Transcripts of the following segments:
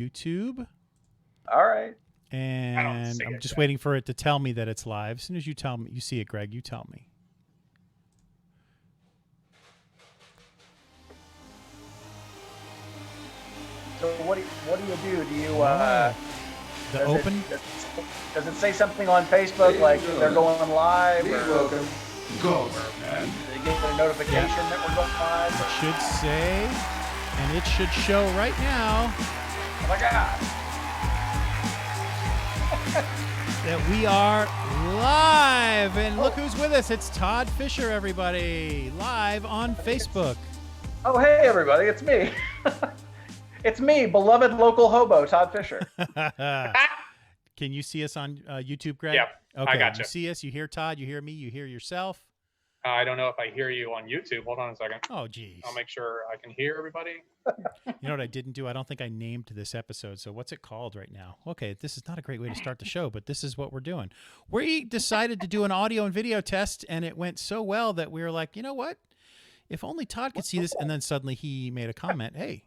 YouTube. All right. And I'm just waiting for it to tell me that it's live. As soon as you tell me, you see it, Greg, you tell me. So what do you do? Do you does it say something on Facebook like they're going live? You're welcome. Go, man. They get a notification that we're going live? It should say, and it should show right now. Oh my God. That we are live. And look who's with us. It's Todd Fisher, everybody. Live on Facebook. Oh, hey, everybody. It's me. It's me, beloved local hobo, Todd Fisher. Can you see us on YouTube, Greg? Yeah, okay. I got you. You see us, you hear Todd, you hear me, you hear yourself. I don't know if I hear you on YouTube. Hold on a second. Oh, geez. I'll make sure I can hear everybody. You know what I didn't do? I don't think I named this episode. So what's it called right now? Okay, this is not a great way to start the show, but this is what we're doing. We decided to do an audio and video test, and it went so well that we were like, you know what? If only Todd could see this. And then suddenly he made a comment. Hey.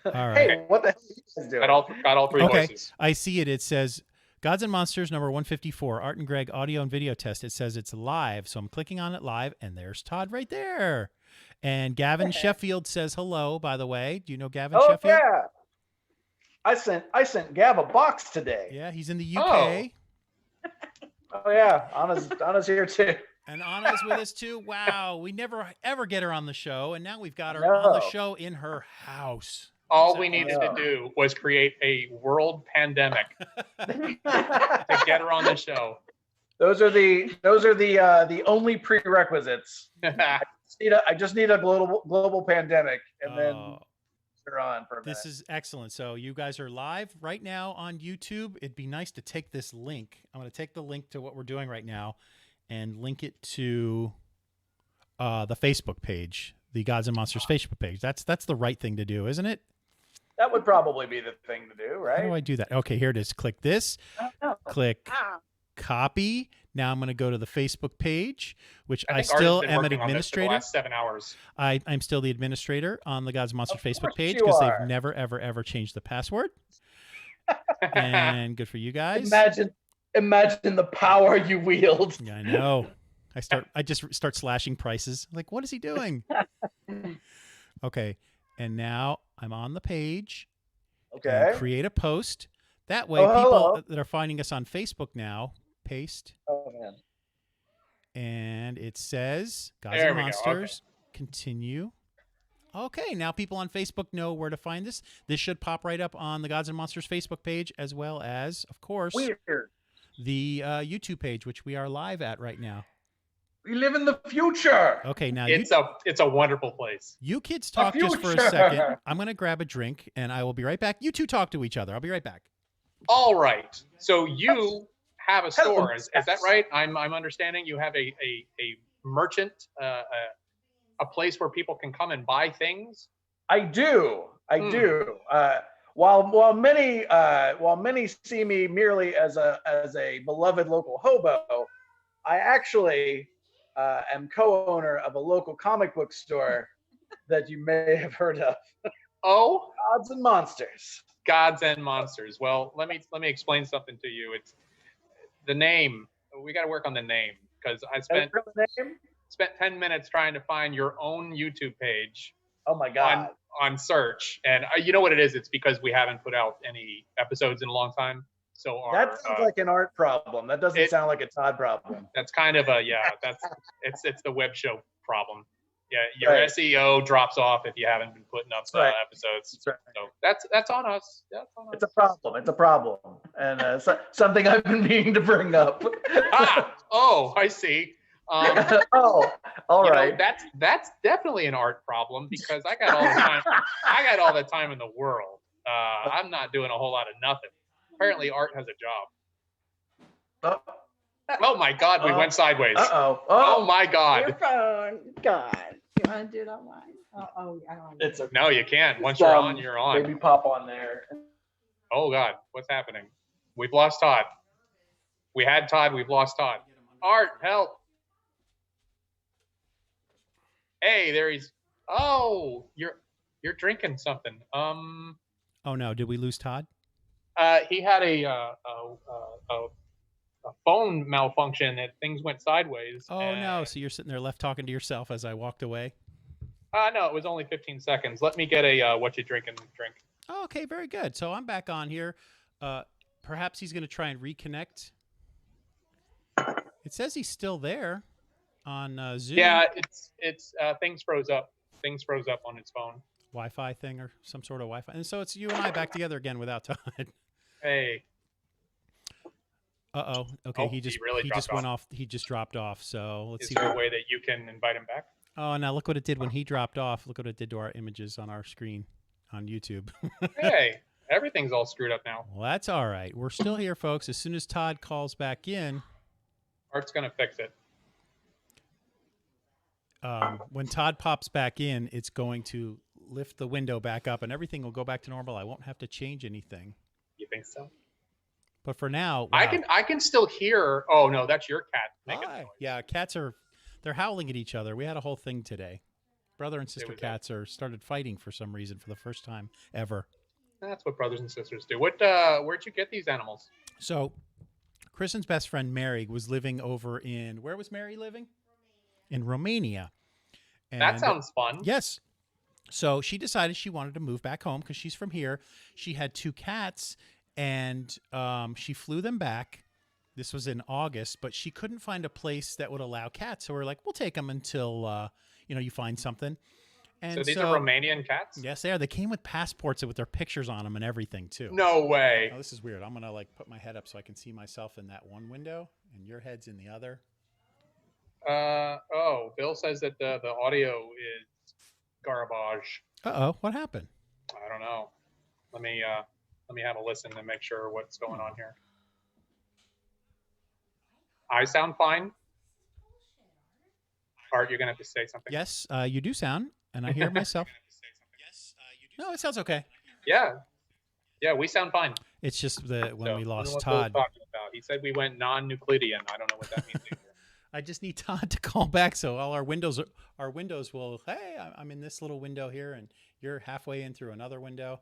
All right. Hey, what the hell are you guys doing? Got all three voices. I see it. It says Gods and Monsters number 154, Art and Greg audio and video test. It says it's live. So I'm clicking on it live, and there's Todd right there. And Gavin Sheffield says hello, by the way. Do you know Gavin Sheffield? Yeah. I sent Gav a box today. Yeah, he's in the UK. Oh yeah, Anna's here too. And Anna's with us too. Wow, we never ever get her on the show, and now we've got her on the show in her house. All we needed to do was create a world pandemic to get her on the show. Those are the only prerequisites. I just need a global pandemic, and then you're on for a minute. This is excellent. So you guys are live right now on YouTube. It'd be nice to take this link. I'm going to take the link to what we're doing right now and link it to the Facebook page, the Gods and Monsters Facebook page. That's the right thing to do, isn't it? That would probably be the thing to do, right? How do I do that? Okay, here it is. Click this. Click copy. Now I'm going to go to the Facebook page, which I still am an administrator. For the last 7 hours. I'm still the administrator on the Gods and Monsters Facebook page because they've never, ever, ever changed the password. And good for you guys. Imagine the power you wield. Yeah, I know. I just start slashing prices. Like, what is he doing? Okay. And now I'm on the page. Okay. Create a post. That way, people that are finding us on Facebook now, paste. Oh, man. And it says Gods and Monsters. Continue. Okay, now people on Facebook know where to find this. This should pop right up on the Gods and Monsters Facebook page, as well as, of course, the YouTube page, which we are live at right now. We live in the future. Okay, now it's a wonderful place. You kids talk just for a second. I'm going to grab a drink, and I will be right back. You two talk to each other. I'll be right back. All right. So you have a store, is that right? I'm understanding you have a merchant, a place where people can come and buy things. I do. While many see me merely as a beloved local hobo, I actually am co-owner of a local comic book store that you may have heard of. Oh, Gods and Monsters. Gods and Monsters. Well, let me explain something to you. It's the name. We got to work on the name because I spent 10 minutes trying to find your own YouTube page. Oh my God. On search, and you know what it is? It's because we haven't put out any episodes in a long time. So that sounds like an art problem. That doesn't sound like a Todd problem. That's kind of it's the web show problem. Yeah, your SEO drops off if you haven't been putting up episodes. Right. So that's on us. It's a problem. It's a problem, and something I've been meaning to bring up. I see. All right. That's definitely an art problem because I got all the time. I got all the time in the world. I'm not doing a whole lot of nothing. Apparently, Art has a job. Oh my God, we went sideways. Oh my God. Your phone. God. You want to do it online? I don't want to. No, you can't. Once you're on, you're on. Maybe pop on there. Oh God, what's happening? We've lost Todd. We had Todd, we've lost Todd. Art, help. Hey, there he's. Oh, you're drinking something. Oh no, did we lose Todd? He had a phone malfunction and things went sideways. Oh no, so you're sitting there left talking to yourself as I walked away. No, it was only 15 seconds. Let me get a what you drink and drink. Oh, okay, very good. So I'm back on here. Perhaps he's going to try and reconnect. It says he's still there on Zoom. Yeah, it's things froze up. Things froze up on his phone. Wi-Fi thing or some sort of Wi-Fi. And so it's you and I back together again without Todd. Hey. Uh-oh. Okay, he just went off. He just dropped off. So let's see. Is there a way that you can invite him back? Oh, now look what it did when he dropped off. Look what it did to our images on our screen on YouTube. Hey, everything's all screwed up now. Well, that's all right. We're still here, folks. As soon as Todd calls back in, Art's gonna fix it. when Todd pops back in, it's going to lift the window back up and everything will go back to normal. I won't have to change anything. You think so? But for now, wow. I can still hear. Oh no, that's your cat making noise. Yeah, cats they're howling at each other. We had a whole thing today. Brother and sister cats started fighting for some reason for the first time ever. That's what brothers and sisters do. Where'd you get these animals? So, Kristen's best friend Mary was living over in where was Mary living? In Romania. And that sounds fun. Yes. So she decided she wanted to move back home because she's from here. She had 2 cats, and she flew them back. This was in August, but she couldn't find a place that would allow cats. So we're like, we'll take them until you find something. And so these are Romanian cats? Yes, they are. They came with passports with their pictures on them and everything too. No way. Oh, this is weird. I'm gonna put my head up so I can see myself in that one window, and your head's in the other. Bill says that the audio is garbage. Uh-oh, what happened? I don't know. Let me have a listen and make sure what's going on here. I sound fine. Art, you're gonna have to say something. Yes, you do sound, and I hear myself. No, it sounds okay. Yeah, we sound fine. It's just when we lost Todd. Todd. He said we went non-Euclidean. I don't know what that means either. I just need Todd to call back so all our windows will. Hey, I'm in this little window here, and you're halfway in through another window.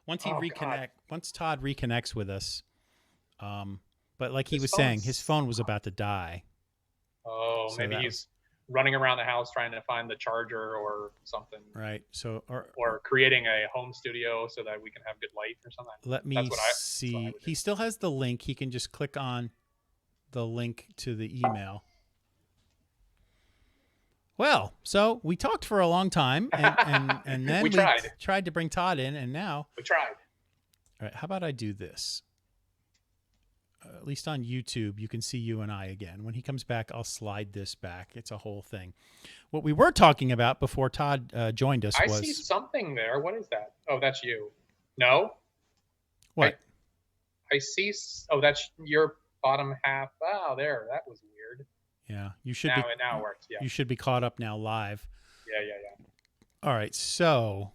Once Todd reconnects with us, but like he was saying, his phone was about to die. Oh, so maybe he's running around the house trying to find the charger or something. Right. So or creating a home studio so that we can have good light or something. Let me see. He still has the link. He can just click on the link to the email. Well, so we talked for a long time, and then we tried to bring Todd in, and now we tried. All right, how about I do this? At least on YouTube, you can see you and I again. When he comes back, I'll slide this back. It's a whole thing. What we were talking about before Todd joined us was... I see something there. What is that? Oh, that's you. No? What? I see... Oh, that's your bottom half. Oh, there. That was weird. Yeah, you should now it works. Yeah, you should be caught up now live. Yeah. All right, so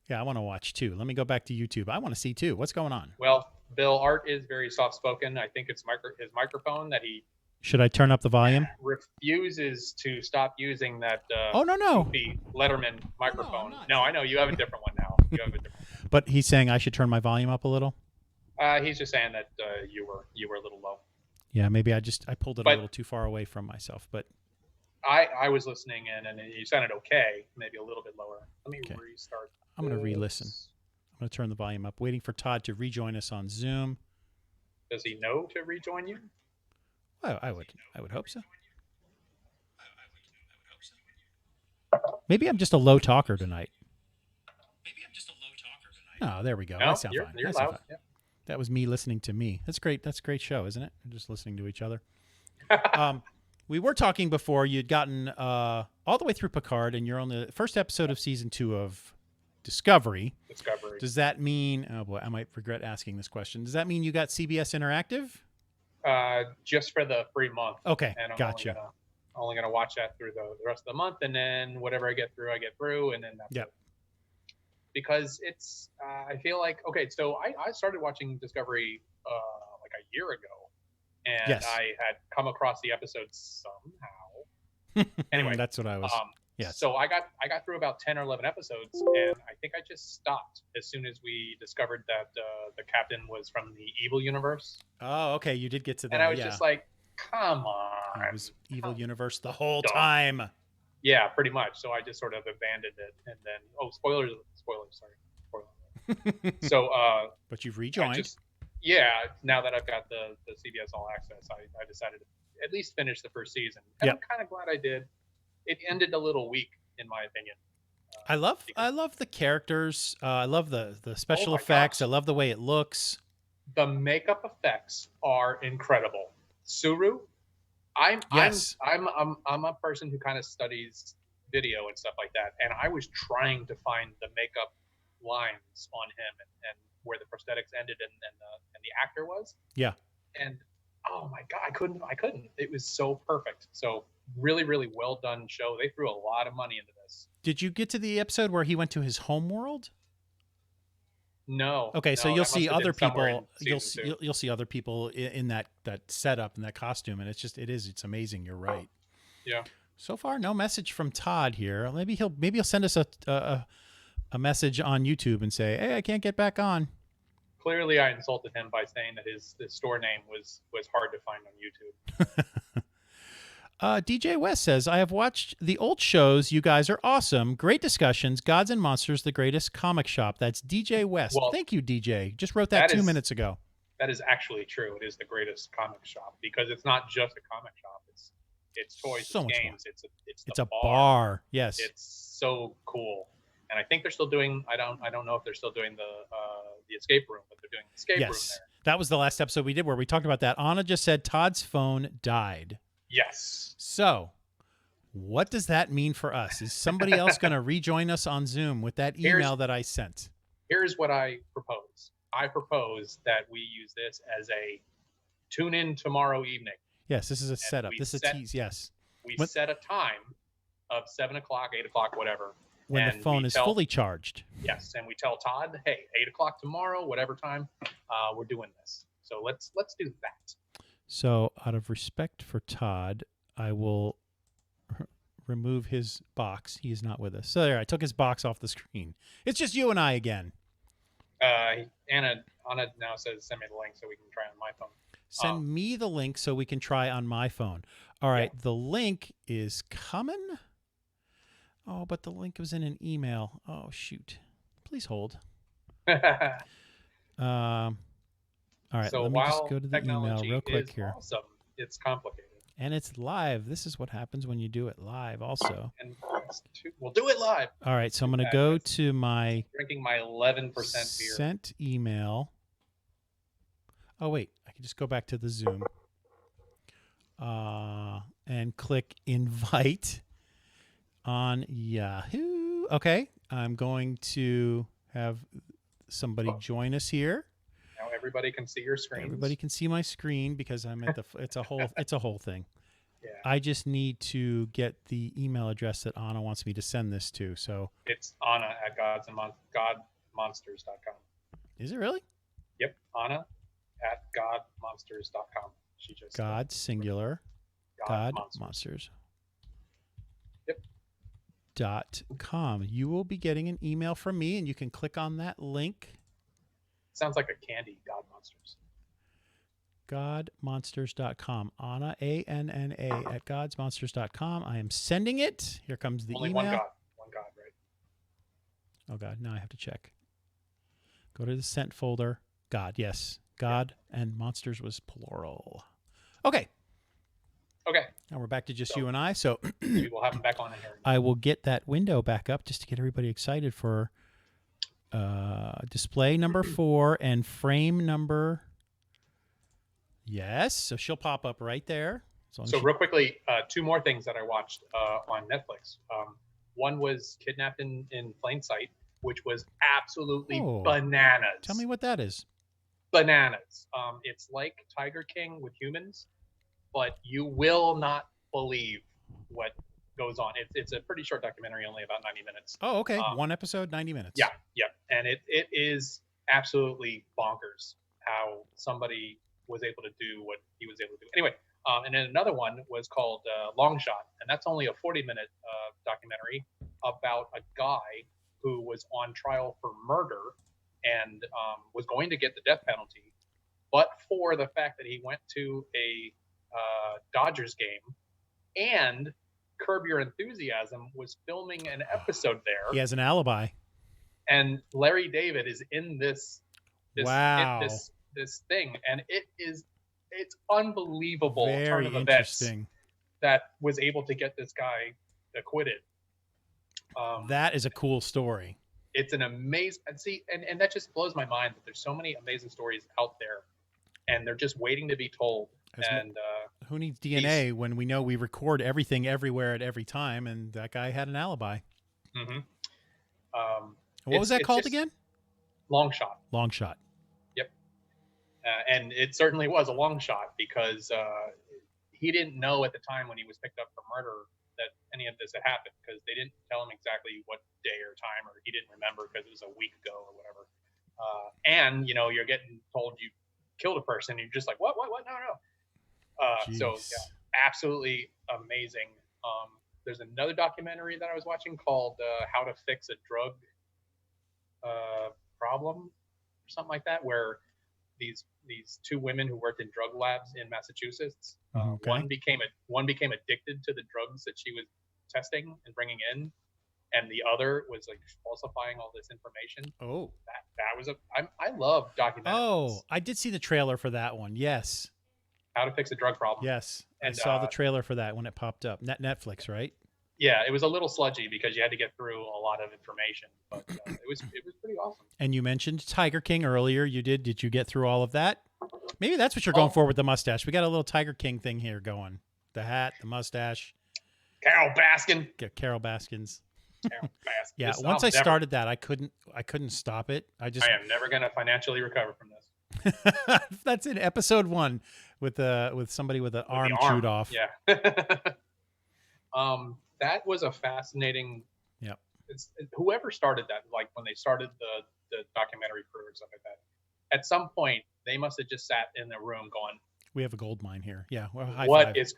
I want to watch too. Let me go back to YouTube. I want to see too. What's going on? Well, Bill, Art is very soft-spoken. I think it's his microphone that he. Should I turn up the volume? Refuses to stop using that. No. Letterman microphone. No, I know you have a different one now. But he's saying I should turn my volume up a little. He's just saying that you were a little low. Yeah, maybe I pulled it a little too far away from myself, but I was listening in and you sounded okay, maybe a little bit lower. Let me restart. I'm going to re-listen. I'm going to turn the volume up, waiting for Todd to rejoin us on Zoom. Does he know to rejoin you? Well, I would hope so. Maybe I'm just a low talker tonight. Oh, there we go. No, I sound fine. You're loud. Yeah. That was me listening to me. That's great. That's a great show, isn't it? We're just listening to each other. We were talking before. You'd gotten all the way through Picard, and you're on the first episode of season 2 of Discovery. Does that mean? Oh boy, I might regret asking this question. Does that mean you got CBS Interactive? Just for the free month. Okay, and I'm gotcha. Only gonna watch that through the rest of the month, and then whatever I get through, and then that's it. Because it's, I feel like, okay, so I started watching Discovery like a year ago, and I had come across the episodes somehow. Anyway, that's what I was Yes. So I got through about 10 or 11 episodes, and I think I just stopped as soon as we discovered that the captain was from the evil universe. Oh, okay. You did get to that. And I was yeah. just like, come on. It was evil universe the whole Duh. time. Yeah, pretty much. So I just sort of abandoned it, and then spoilers, sorry, spoiler. So but you've rejoined. Now that I've got the CBS All Access, I decided to at least finish the first season, and I'm kind of glad I did. It ended a little weak, in my opinion. I love the characters. I love the special effects. Gosh. I love the way it looks. The makeup effects are incredible. Suru, I'm a person who kind of studies video and stuff like that, and I was trying to find the makeup lines on him and where the prosthetics ended and the actor was. Yeah. And oh my god, I couldn't. It was so perfect. So really, really well done show. They threw a lot of money into this. Did you get to the episode where he went to his home world? No. Okay, so you'll see other people. You'll see other people in that setup and that costume, and it's amazing. You're right. Yeah. So far, no message from Todd here. Maybe he'll send us a message on YouTube and say, "Hey, I can't get back on." Clearly, I insulted him by saying that his store name was hard to find on YouTube. DJ West says, I have watched the old shows. You guys are awesome. Great discussions. Gods and Monsters, the greatest comic shop. That's DJ West. Well, thank you, DJ. Just wrote that 2 minutes ago. That is actually true. It is the greatest comic shop because it's not just a comic shop. It's toys, so it's games, it's a bar. Yes. It's so cool. And I think they're still doing, I don't know if they're still doing the escape room, but they're doing the escape room there. That was the last episode we did where we talked about that. Anna just said Todd's phone died. Yes. So what does that mean for us? Is somebody else going to rejoin us on Zoom with that email that I sent? Here's what I propose. I propose that we use this as a tune in tomorrow evening. Yes, this is a setup. This is a tease. Yes. We set a time of 7 o'clock, 8 o'clock, whatever. When the phone is fully charged. Yes. And we tell Todd, hey, 8 o'clock tomorrow, whatever time, we're doing this. So let's do that. So out of respect for Todd, I will remove his box. He is not with us. So there, I took his box off the screen. It's just you and I again. Anna now says, send me the link so we can try on my phone. Send me the link so we can try on my phone. All right, the link is coming. Oh, but the link was in an email. Oh, shoot. Please hold. All right, so let me just go to the email real quick here. Awesome. It's complicated. And it's live. This is what happens when you do it live also. And we'll do it live. All right, so I'm going to go to my drinking my 11% beer. Sent email. Oh, wait. I can just go back to the Zoom and click invite on Yahoo. Okay, I'm going to have somebody join us here. Now everybody can see your screen. Everybody can see my screen because I'm at the. It's a whole thing. Yeah. I just need to get the email address that Anna wants me to send this to. So it's Anna at godmonsters.com. Is it really? Yep, Anna at godmonsters.com. She just God singular. God monsters. Yep. .com. You will be getting an email from me, and you can click on that link. Sounds like a candy, God Monsters. Godmonsters.com. Anna, A-N-N-A, at godsmonsters.com. I am sending it. Here comes the Only email. One God, right? Oh, God. Now I have to check. Go to the sent folder. God, yes. God and monsters was plural. Okay. Okay. Now we're back to just you and I. So we will have them back on in here. I will get that window back up just to get everybody excited for display number 4 and frame number. Yes. So she'll pop up right there. So real quickly, 2 more things that I watched on Netflix. One was Kidnapped in Plain Sight, which was absolutely bananas. Tell me what that is. Bananas. It's like Tiger King with humans, but you will not believe what goes on. It's a pretty short documentary, only about 90 minutes. Oh, okay. 1 episode, 90 minutes. Yeah. And it is absolutely bonkers how somebody was able to do what he was able to do. Anyway, and then another one was called Long Shot, and that's only a 40-minute documentary about a guy who was on trial for murder and was going to get the death penalty, but for the fact that he went to a Dodgers game and Curb Your Enthusiasm was filming an episode there. He has an alibi. And Larry David is in this wow. this thing, and it's unbelievable Very turn of events that was able to get this guy acquitted. That is a cool story. It's an amazing, and that just blows my mind that there's so many amazing stories out there, and they're just waiting to be told. Who needs DNA when we know we record everything everywhere at every time, and that guy had an alibi. Mm-hmm. What was that called again? Long Shot. Long Shot. Yep. And it certainly was a long shot because he didn't know at the time when he was picked up for murder that any of this had happened, because they didn't tell him exactly what day or time, or he didn't remember because it was a week ago or whatever. And you're getting told you killed a person, and you're just like, what? No. So yeah, absolutely amazing. There's another documentary that I was watching called How to Fix a Drug Problem or something like that, where these two women who worked in drug labs in Massachusetts, one became addicted to the drugs that she was testing and bringing in, and the other was like falsifying all this information. Oh, that was I love documentaries. Oh, I did see the trailer for that one. Yes. How to Fix a Drug Problem. Yes, and I saw the trailer for that when it popped up. Netflix, right? Yeah, it was a little sludgy because you had to get through a lot of information, but it was pretty awesome. And you mentioned Tiger King earlier. You did. Did you get through all of that? Maybe that's what you're going for with the mustache. We got a little Tiger King thing here going. The hat, the mustache. Carol Baskin. Carol Baskins. Carol Baskin. Yeah, once I started that, I couldn't stop it. I am never going to financially recover from this. That's in episode 1 with somebody with an arm chewed off. Yeah. That was a fascinating. Yep. Whoever started that, like when they started the documentary crew or something like that, at some point they must have just sat in the room going, "We have a gold mine here." Yeah. Well, what is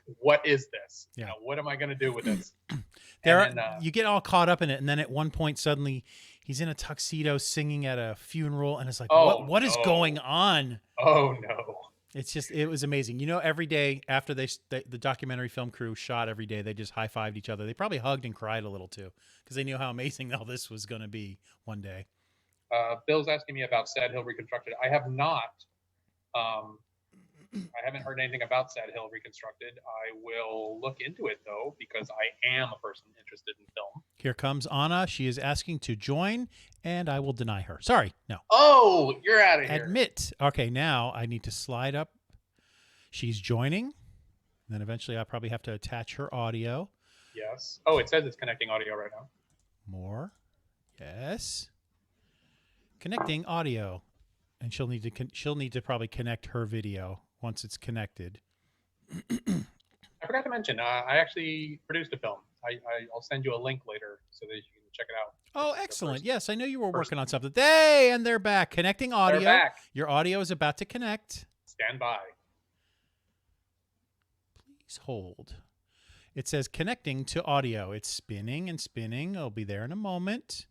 this? Yeah. What am I going to do with this? You get all caught up in it, and then at one point suddenly he's in a tuxedo singing at a funeral, and it's like, what is going on? Oh no. It was amazing. Every day after the documentary film crew shot every day, they just high-fived each other. They probably hugged and cried a little too, because they knew how amazing all this was going to be one day. Bill's asking me about Sad Hill Reconstructed. I have not. I haven't heard anything about Sad Hill Reconstructed. I will look into it, though, because I am a person interested in film. Here comes Anna. She is asking to join, and I will deny her. Sorry, no. Oh, you're out of here. Admit. Okay, now I need to slide up. She's joining. And then eventually I'll probably have to attach her audio. Yes. Oh, it says it's connecting audio right now. More. Yes. Connecting audio. And she'll need to probably connect her video once it's connected. I forgot to mention, I actually produced a film. I'll send you a link later so that you can check it out. Oh, excellent. Yes, I know you were working on something. And they're back. Connecting audio. They're back. Your audio is about to connect. Stand by. Please hold. It says connecting to audio. It's spinning and spinning. I'll be there in a moment.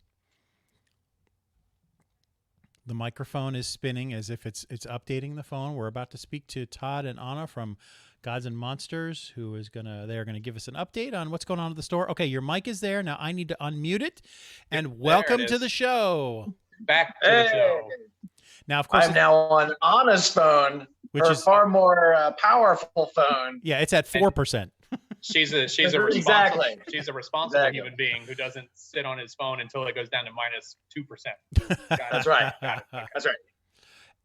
The microphone is spinning as if it's updating the phone. We're about to speak to Todd and Anna from Gods and Monsters, they're gonna give us an update on what's going on at the store. Okay, your mic is there. Now I need to unmute it. And welcome to the show. Back to the show. Now, of course, I'm now on Anna's phone, which is far more powerful phone. Yeah, it's at 4%. She's a responsible human being who doesn't sit on his phone until it goes down to -2%. That's right. That's right.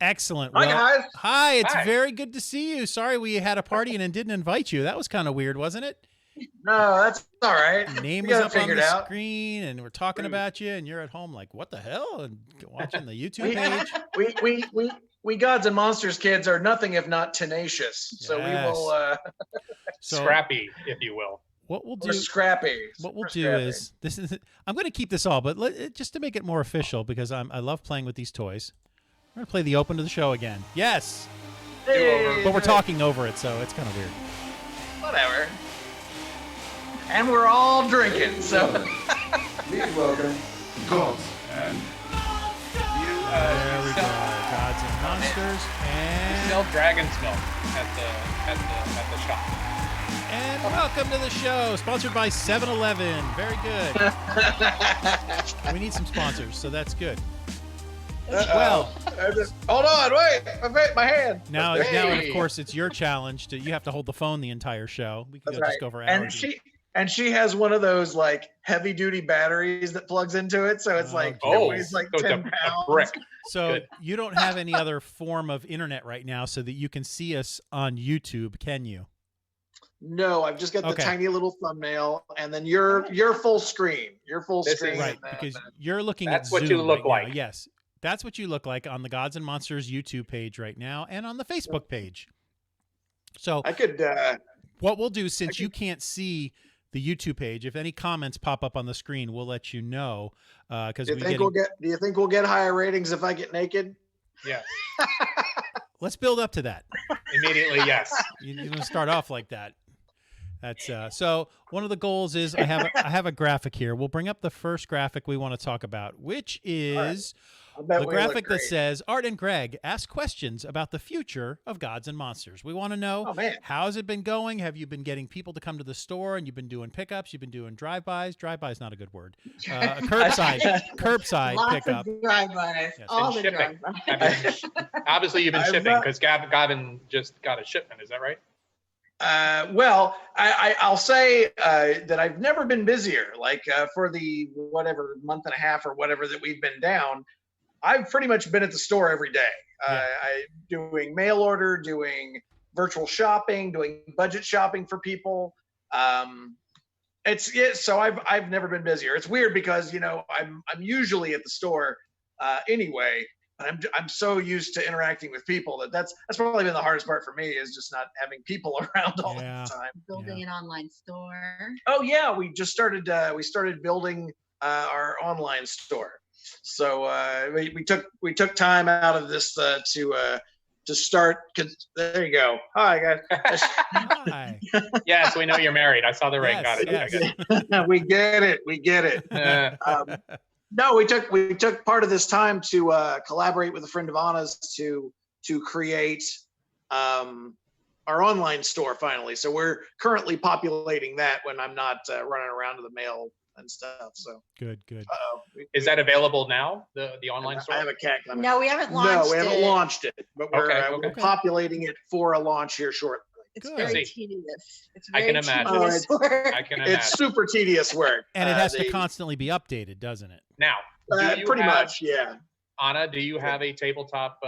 Excellent. Hi, guys. Hi. It's very good to see you. Sorry we had a party and didn't invite you. That was kind of weird, wasn't it? No, that's all right. Your name was up on the screen, and we're talking about you, and you're at home like, what the hell? And watching the YouTube page. We Gods and Monsters kids are nothing if not tenacious. So we will scrappy, if you will. What we'll do? We're scrappy. What we'll do is this is. I'm going to keep this all, but just to make it more official, because I love playing with these toys. We're going to play the open to the show again. Yes. Hey, but we're talking over it, so it's kind of weird. Whatever. and we're all drinking. So Please welcome Gods and There we go. Gods and Monsters and Smell dragon's milk at the shop. And welcome to the show, sponsored by 7-Eleven. Very good. We need some sponsors, so that's good. Well, hold on, wait, my hand. now, Hey. of course, it's your challenge. You have to hold the phone the entire show. We can That's just right. go over And hours. she has one of those like heavy duty batteries that plugs into it, so it's like it weighs like so 10 it's pounds. a brick. So Good. you don't have any other form of internet right now so that you can see us on YouTube, can you? No, I've just got the Okay. tiny little thumbnail, and then your full screen. Your full This is- screen. Right, and because then- you're looking That's at what you Zoom look right now. like. Yes, that's what you look like on the Gods and Monsters YouTube page right now and on the Facebook page. So I could. what we'll do, since you can't see the YouTube page, if any comments pop up on the screen, we'll let you know. Because Do you think we'll get higher ratings if I get naked? Yes. let's build up to that. Immediately, yes. You're gonna start off like that. That's so one of the goals is I have a graphic here. We'll bring up the first graphic we want to talk about, which is I bet the we graphic look that great. says Art and Greg ask questions about the future of Gods and Monsters. We want to know, Oh man, how's it been going? Have you been getting people to come to the store and you've been doing pickups? You've been doing drive-bys. Drive-by is not a good word. Curbside Lots pickup. of drive-bys. Yes. All And the shipping. drive-bys. Obviously, you've been I've shipping not- because Gavin just got a shipment. Is that right? well, I'll say that I've never been busier. Like for the whatever month and a half or whatever that we've been down, I've pretty much been at the store every day. Yeah. Doing mail order, doing virtual shopping, doing budget shopping for people. So I've never been busier. It's weird because I'm usually at the store anyway. But I'm so used to interacting with people that's probably been the hardest part for me, is just not having people around all Yeah. the time. Building an online store. Oh yeah, we just started. We started building our online store. So we took time out of this to start. There you go. Hi guys. Hi. Yes, we know you're married. I saw the ring. Got it. Yes, Okay, good. We get it. No, we took part of this time to collaborate with a friend of Anna's to create our online store finally. So we're currently populating that when I'm not running around to the mail and stuff. So Good. Is that available now? The online store? I have a cat coming. No, we haven't launched No, we haven't it. launched it, but we're Okay. populating it for a launch here shortly. It's Good. very See. tedious. It's I very can imagine. tedious work. I can imagine. It's super tedious work. And it has to they- constantly be updated, doesn't it? Now, do you pretty have, much, yeah. Anna, do you have a tabletop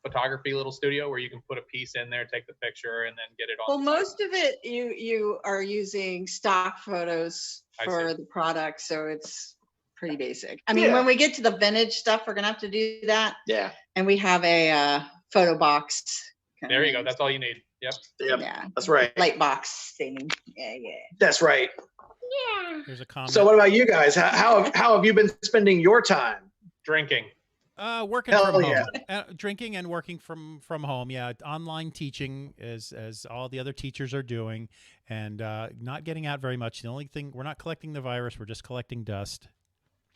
photography little studio where you can put a piece in there, take the picture, and then get it on? Well, the site? most of it you are using stock photos I for see. the product, so it's pretty basic. I mean, Yeah. when we get to the vintage stuff, we're gonna have to do that, Yeah. and we have a photo box. kind There you of go. That's all you need. Yep. Yep. Yeah, That's right. light box thing. Yeah. That's right. Yeah. There's a comment. So what about you guys? How have you been spending your time? Drinking. Working Hell from yeah. home, drinking and working from home. Yeah, online teaching as all the other teachers are doing, and not getting out very much. The only thing, we're not collecting the virus; we're just collecting dust.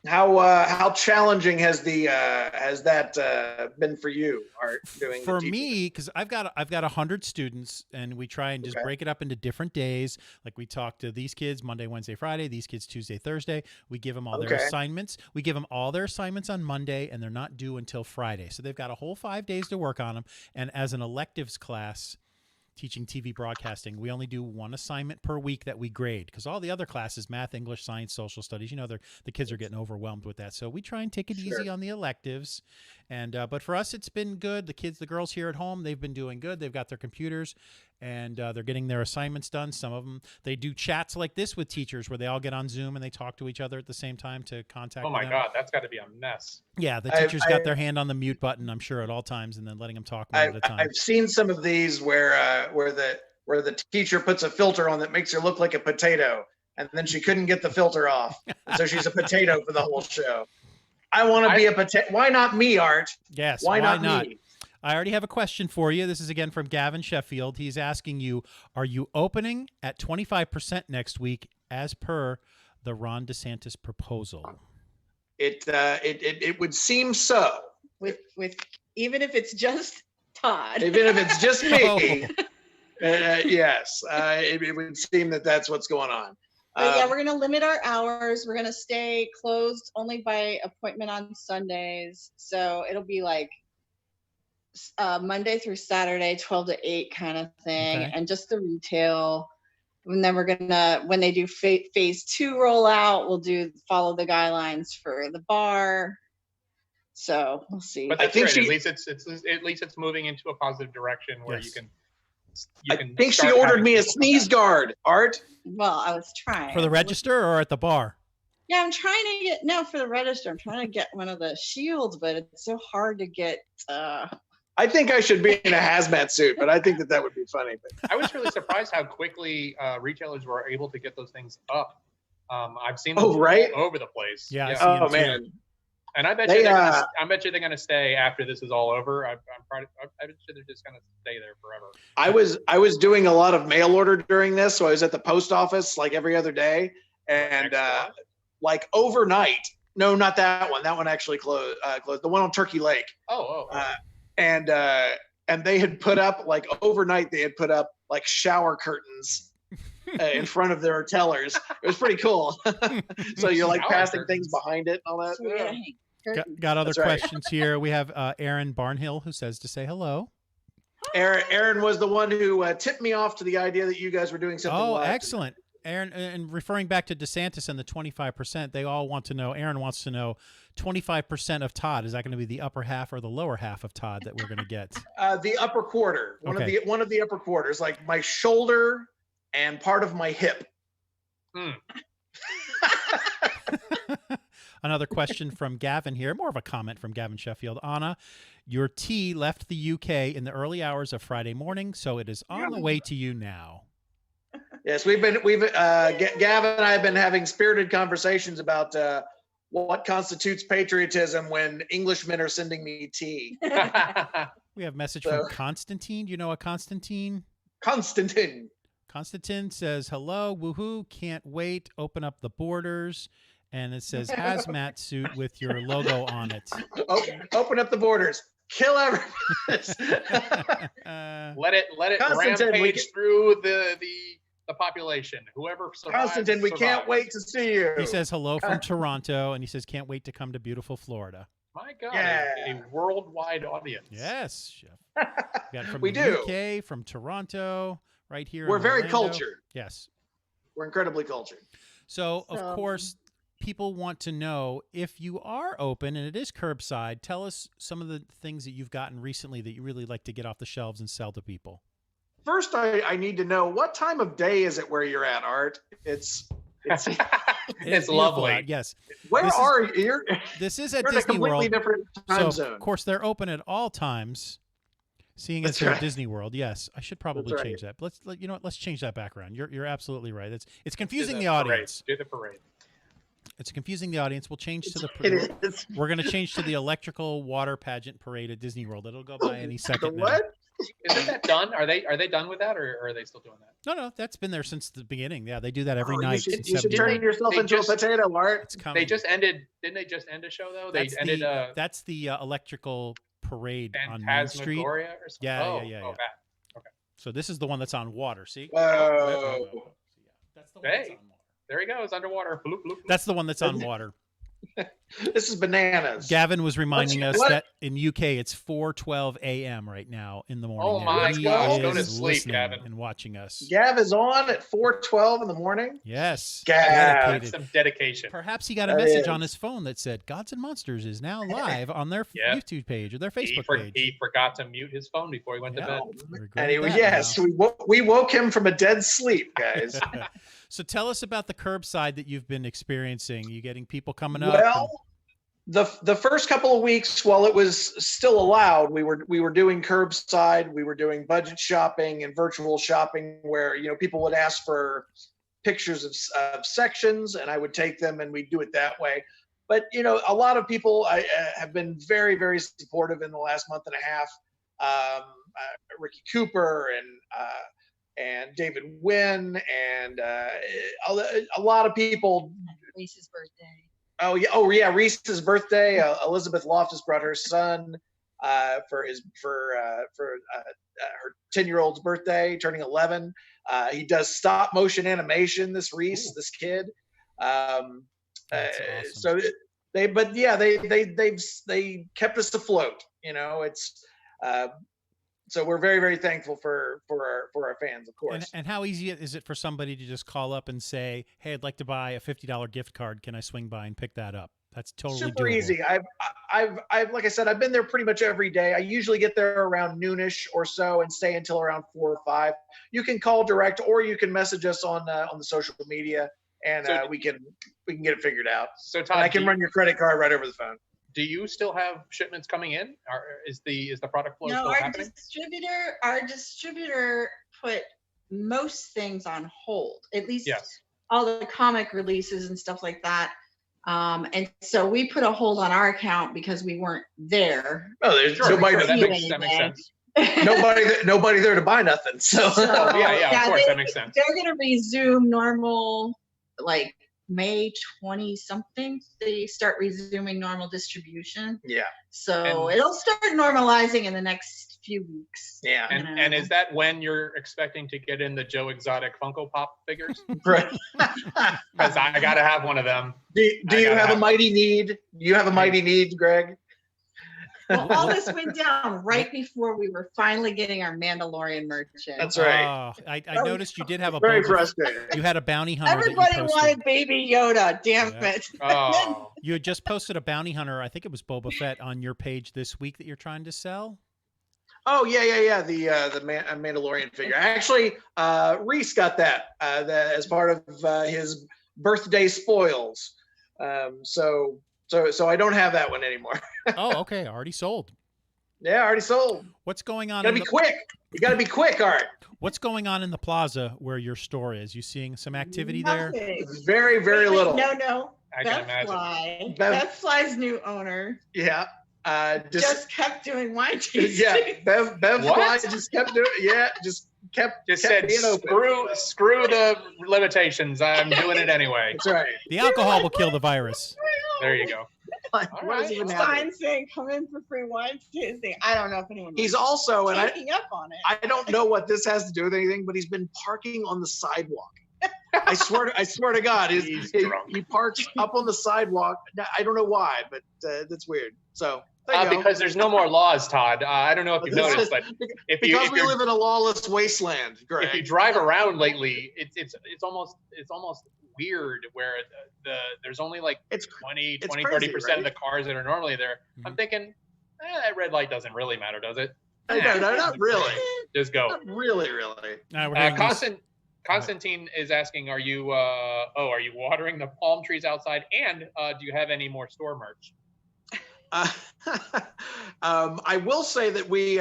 How challenging has that been for you, Art? Doing the For teaching? me, because I've got 100 students, and we try and just Okay. break it up into different days. Like we talk to these kids Monday, Wednesday, Friday. These kids Tuesday, Thursday. We give them all their Okay. assignments. We give them all their assignments on Monday, and they're not due until Friday. So they've got a whole 5 days to work on them. And as an electives class, teaching TV broadcasting, we only do one assignment per week that we grade, because all the other classes, math, English, science, social studies, the kids are getting overwhelmed with that. So we try and take it easy on the electives. And but for us, it's been good. The girls here at home, they've been doing good. They've got their computers, and they're getting their assignments done. Some of them, they do chats like this with teachers where they all get on Zoom and they talk to each other at the same time to contact Oh my them. God, that's got to be a mess. Yeah, the I've- teachers got I've- their hand on the mute button, I'm sure, at all times, and then letting them talk one at a time. I've seen some of these where the teacher puts a filter on that makes her look like a potato, and then she couldn't get the filter off, and so she's a potato for the whole show. I want to be a potato. Why not me, Art? Yes, Why not me? I already have a question for you. This is again from Gavin Sheffield. He's asking you, are you opening at 25% next week as per the Ron DeSantis proposal? It would seem so. With even if it's just Todd. Even if it's just me. Oh. Yes, it would seem that that's what's going on. But yeah, we're going to limit our hours. We're going to stay closed only by appointment on Sundays. So it'll be like Monday through Saturday, 12 to 8 kind of thing. Okay. And just the retail. And then we're going to, when they do phase 2 rollout, we'll follow the guidelines for the bar. So we'll see. But that's right. At least it's moving into a positive direction where Yes. you can I think she ordered me a sneeze guard, Art. Well, I was trying. For the register or at the bar? Yeah, I'm trying to get, for the register. I'm trying to get one of the shields, but it's so hard to get. I think I should be in a hazmat suit, but I think that would be funny. But I was really surprised how quickly retailers were able to get those things up. I've seen them right? all over the place. Yeah. I see oh them too. man. And I bet they're gonna stay after this is all over. I bet you they're just gonna stay there forever. I was doing a lot of mail order during this, so I was at the post office like every other day, and like overnight. No, not that one. That one actually closed. The one on Turkey Lake. And they had put up like overnight. They had put up like shower curtains in front of their tellers. It was pretty cool. So you're like passing things behind it and all that. So Got other That's right. questions here. We have Aaron Barnhill who says to say hello. Aaron was the one who tipped me off to the idea that you guys were doing something. Oh, live. excellent. Aaron, and referring back to DeSantis and the 25%, they all want to know, Aaron wants to know, 25% of Todd, is that going to be the upper half or the lower half of Todd that we're going to get? The upper quarter. Okay. One of the upper quarters, like my shoulder and part of my hip. Another question from Gavin here, more of a comment from Gavin Sheffield. Anna, your tea left the UK in the early hours of Friday morning, so it is on the way to you now. Yes, Gavin and I have been having spirited conversations about what constitutes patriotism when Englishmen are sending me tea. We have a message from Constantine. Do you know a Constantine? Constantine. Constantine says, hello, woohoo, can't wait, open up the borders. And it says hazmat suit with your logo on it. Open up the borders. Kill everyone. Let it rampage through the population. Whoever survives. Constantine, we can't wait to see you. He says hello from Toronto, and he says can't wait to come to beautiful Florida. My God, Yeah. a worldwide audience. Yes, Chef. We got it from We the do. UK, from Toronto, right here. We're in very Orlando. cultured. Yes. We're incredibly cultured. So, of course, people want to know if you are open and it is curbside. Tell us some of the things that you've gotten recently that you really like to get off the shelves and sell to people. First, I need to know what time of day is it where you're at, Art? It's It's beautiful lovely. out, yes. where This is- are you? This is at You're in a Disney completely World. different time So, zone. of course, they're open at all times. Seeing as That's they're at right. Disney World, yes, I should probably That's right. change that. But you know what? Let's change that background. You're absolutely right. It's confusing Do the parade. audience. Do the parade. It's confusing the audience. We'll change to the. It is. We're going to change to the electrical water pageant parade at Disney World. It'll go by any second now. What? Isn't that done? Are they done with that, or are they still doing that? No, that's been there since the beginning. Yeah, they do that every Oh, night. You since should 7 turn yourself They into just- a potato, Art. It's coming. They just ended. Didn't they just end a show though? They That's ended that's the electrical parade on Main Street. Phantasmagoria or something. Yeah, oh, yeah. Oh, that. So this is the one that's on water. See? Whoa. That's the one that's Hey. on water. There he goes underwater. Bloop, bloop, bloop. That's the one that's on water. This is bananas. Gavin was reminding us What? that in UK it's 4:12 a.m. right now in the morning. Oh and my he gosh, is go to sleep, listening Gavin. and watching us. Gav is on at 4:12 in the morning. Yes, Gav. dedicated. Some dedication. Perhaps he got a That message is. on his phone that said "Gods and Monsters" is now live on their Yeah. YouTube page or their Facebook page. He forgot to mute his phone before he went Yeah. to bed. I regret And he was, that yes, now. we woke him from a dead sleep, guys. So tell us about the curbside that you've been experiencing. You getting people coming up? Well, the first couple of weeks, while it was still allowed, we were doing curbside. We were doing budget shopping and virtual shopping, where people would ask for pictures of sections, and I would take them, and we'd do it that way. But a lot of people have been very, very supportive in the last month and a half. Ricky Cooper and David Wynn and a lot of people. Reese's birthday. Oh yeah, Reese's birthday. Elizabeth Loftus brought her son for her 10-year-old's birthday, turning 11. He does stop motion animation. This Reese, Ooh. this kid. That's awesome. So they kept us afloat. It's. So we're very, very thankful for our fans, of course. And how easy is it for somebody to just call up and say, "Hey, I'd like to buy a $50 gift card. Can I swing by and pick that up?" That's totally super doable. easy. I've like I said, I've been there pretty much every day. I usually get there around noonish or so and stay until around 4 or 5. You can call direct or you can message us on the social media, and we can get it figured out. So Todd, and I can run your credit card right over the phone. Do you still have shipments coming in? Or is the product flow still happening? Our distributor put most things on hold. At least Yes. all the comic releases and stuff like that. And so we put a hold on our account because we weren't there. Oh, there's nobody. That makes sense. Nobody there to buy nothing. So Yeah, of course, that makes sense. They're gonna resume normal, like May 20 something. They start resuming normal distribution. Yeah. So it'll start normalizing in the next few weeks. Yeah. And is that when you're expecting to get in the Joe Exotic Funko Pop figures? Right. Because I gotta have one of them. Do you have a mighty need? You have a mighty need, Greg? Well, all this went down right before we were finally getting our Mandalorian merch in. That's right. I noticed you did have a Very frustrating. You had a bounty hunter. Everybody that you posted. wanted Baby Yoda. Damn it! Oh. You had just posted a bounty hunter. I think it was Boba Fett on your page this week that you're trying to sell. Oh yeah. The Mandalorian figure. Actually, Reese got that as part of his birthday spoils. So I don't have that one anymore. Oh, okay. Already sold. Yeah, already sold. What's going on? Gotta be quick. You gotta be quick, Art. What's going on in the plaza where your store is? You seeing some activity there? Nothing. Very, very little. No. I can imagine. Beth Fly's new owner Yeah. just kept doing wine tasting. Yeah. Bev Fly just kept doing. Yeah. Just said being open. screw the limitations. I'm doing it anyway. That's right. The alcohol will kill the virus. There you go. What right. is even happening? Sign saying come in for free wine tasting. I don't know if anyone He's also, and taking up on it. I don't know what this has to do with anything, but he's been parking on the sidewalk. I swear to God, he parks up on the sidewalk. I don't know why, but that's weird. So because there's no more laws, Todd. I don't know if you've noticed, but if we live in a lawless wasteland, Greg. If you drive around lately, it's almost weird where there's only like 20, 30% right? of the cars that are normally there. Mm-hmm. I'm thinking that red light doesn't really matter, does it? No, not really. Just go. Not really. Constantine is asking, are you watering the palm trees outside, and do you have any more store merch? I will say that we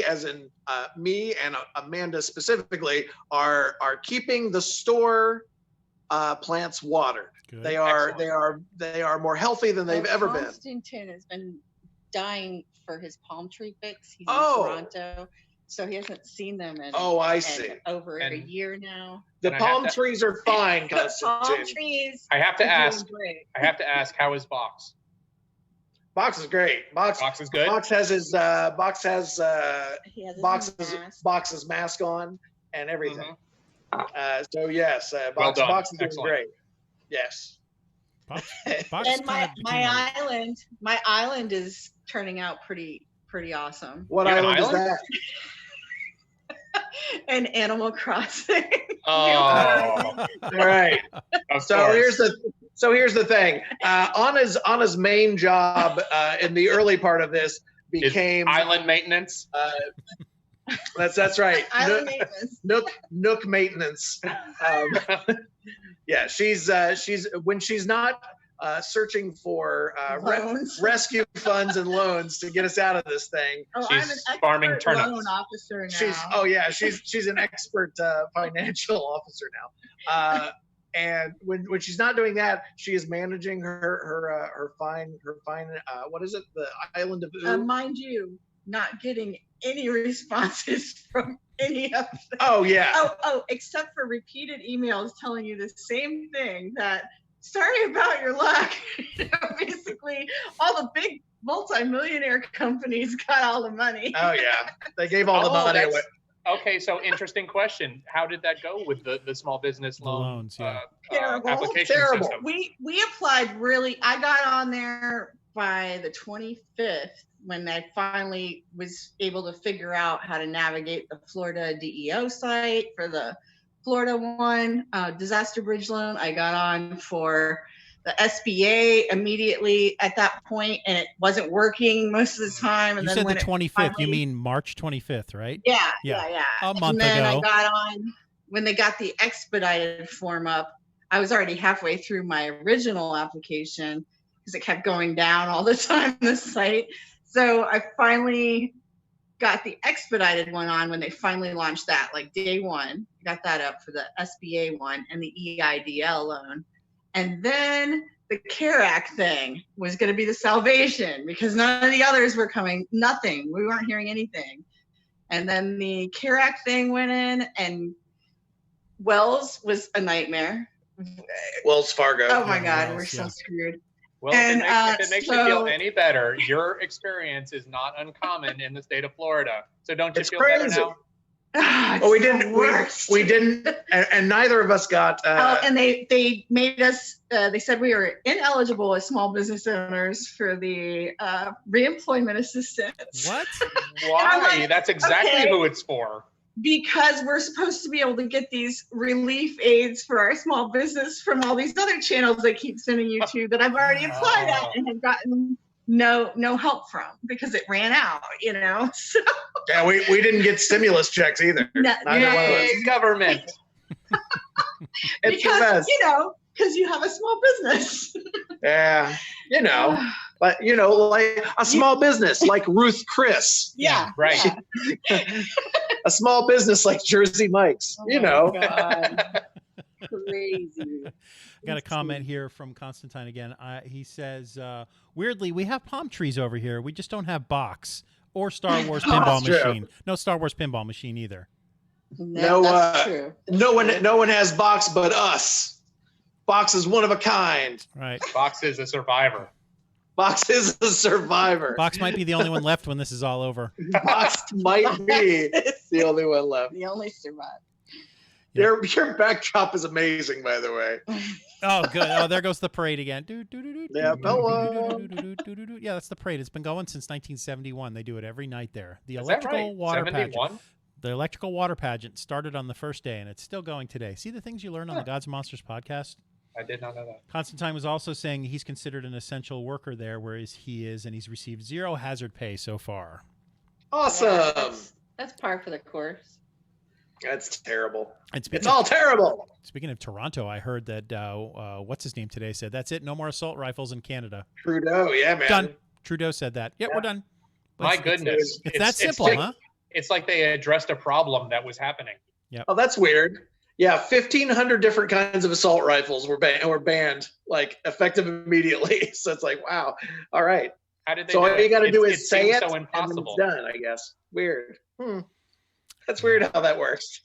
as in me and Amanda specifically are keeping the store plants watered. Good. They are more healthy than they've ever been. Constantine has been dying for his palm tree fix. He's in Oh. Toronto, so he hasn't seen them in I see. over a year now. The palm trees are fine, The palm Constantine. trees. I have to are ask. doing great. How is Box? Box is great. Box is good. Box has his He has his mask. Box's mask on and everything. Mm-hmm. So yes, Well done. Box is doing Excellent. great. Yes. Box And kinda became my island is turning out pretty awesome. What You have an island is island? that? And Animal Crossing. Oh, All right. of So course. here's the thing. Anna's main job in the early part of this became island maintenance. That's right. Island maintenance. Nook maintenance. Yeah, she's when she's not searching for Loans. rescue funds and loans to get us out of this thing. Oh, She's I'm an expert farming turnips. loan officer now. She's an expert financial officer now. And when she's not doing that, she is managing her fine what is it? The island of Ooh. Mind you, not getting any responses from any of them. Oh yeah. Except for repeated emails telling you the same thing, that sorry about your luck. Basically, all the big multi-millionaire companies got all the money. Oh yeah. They gave all the money away. Okay, so interesting question. How did that go with the small business loans? Yeah. application Terrible. system? We applied I got on there by the 25th when I finally was able to figure out how to navigate the Florida DEO site for the Florida one, disaster bridge loan. I got on for the SBA immediately at that point, and it wasn't working most of the time. And You then said when the 25th. finally, You mean March 25th, right? Yeah. A month and then ago. I got on when they got the expedited form up. I was already halfway through my original application because it kept going down all the time, the site. So I finally got the expedited one on when they finally launched that, like day one. Got that up for the SBA one and the EIDL loan. And then the CARE Act thing was going to be the salvation because none of the others were coming. Nothing. We weren't hearing anything. And then the CARE Act thing went in, and Wells was a nightmare. Wells Fargo. Oh my God, Wells, we're so screwed. Well, And, if it makes you feel any better, your experience is not uncommon in the state of Florida. So don't you It's feel crazy. better now? Well, we didn't. We didn't, and neither of us got. And they made us. They said we were ineligible as small business owners for the reemployment assistance. What? Why? like, That's exactly okay. who it's for. Because we're supposed to be able to get these relief aids for our small business from all these other channels they keep sending you to that I've already applied at and have gotten no help from because it ran out, So, Yeah, we didn't get stimulus checks either. Neither one of us. Yay, government. It's the because best. because you have a small business. Yeah, but like a small business like Ruth Chris. Yeah, right. Yeah. A small business like Jersey Mike's. Oh my God. Crazy. I got a comment here from Constantine again. He says, weirdly, we have palm trees over here. We just don't have box or Star Wars pinball That's true. machine. No Star Wars pinball machine either. No, that's true. No one has box but us. Box is one of a kind. Right. Fox is a survivor. Box is a survivor. Box might be the only one left when this is all over. Box might be the only one left. The only survivor. Your backdrop is amazing, by the way. Oh, good. Oh, there goes the parade again. Yeah, hello. Yeah, that's the parade. It's been going since 1971. They do it every night there. The Is that electrical right? water 71? pageant. The electrical water pageant started on the first day, and it's still going today. See the things you learn on the Gods and Monsters podcast? I did not know that. Constantine was also saying he's considered an essential worker there, whereas he is, and he's received 0 hazard pay so far. Awesome. Yeah, that's par for the course. That's terrible. And It's all terrible. Speaking of Toronto, I heard that what's his name today said that's it. No more assault rifles in Canada. Trudeau, yeah, man. Done. Trudeau said that. Yeah, we're done. My It's- goodness. It's that simple, huh? It's like they addressed a problem that was happening. Oh, that's weird. Yeah, 1,500 different kinds of assault rifles were banned, like effective immediately. So it's like, wow. All right. How did they So do all it? you got to do It is say seems it, so and impossible. then it's done. I guess. Weird. That's weird how that works.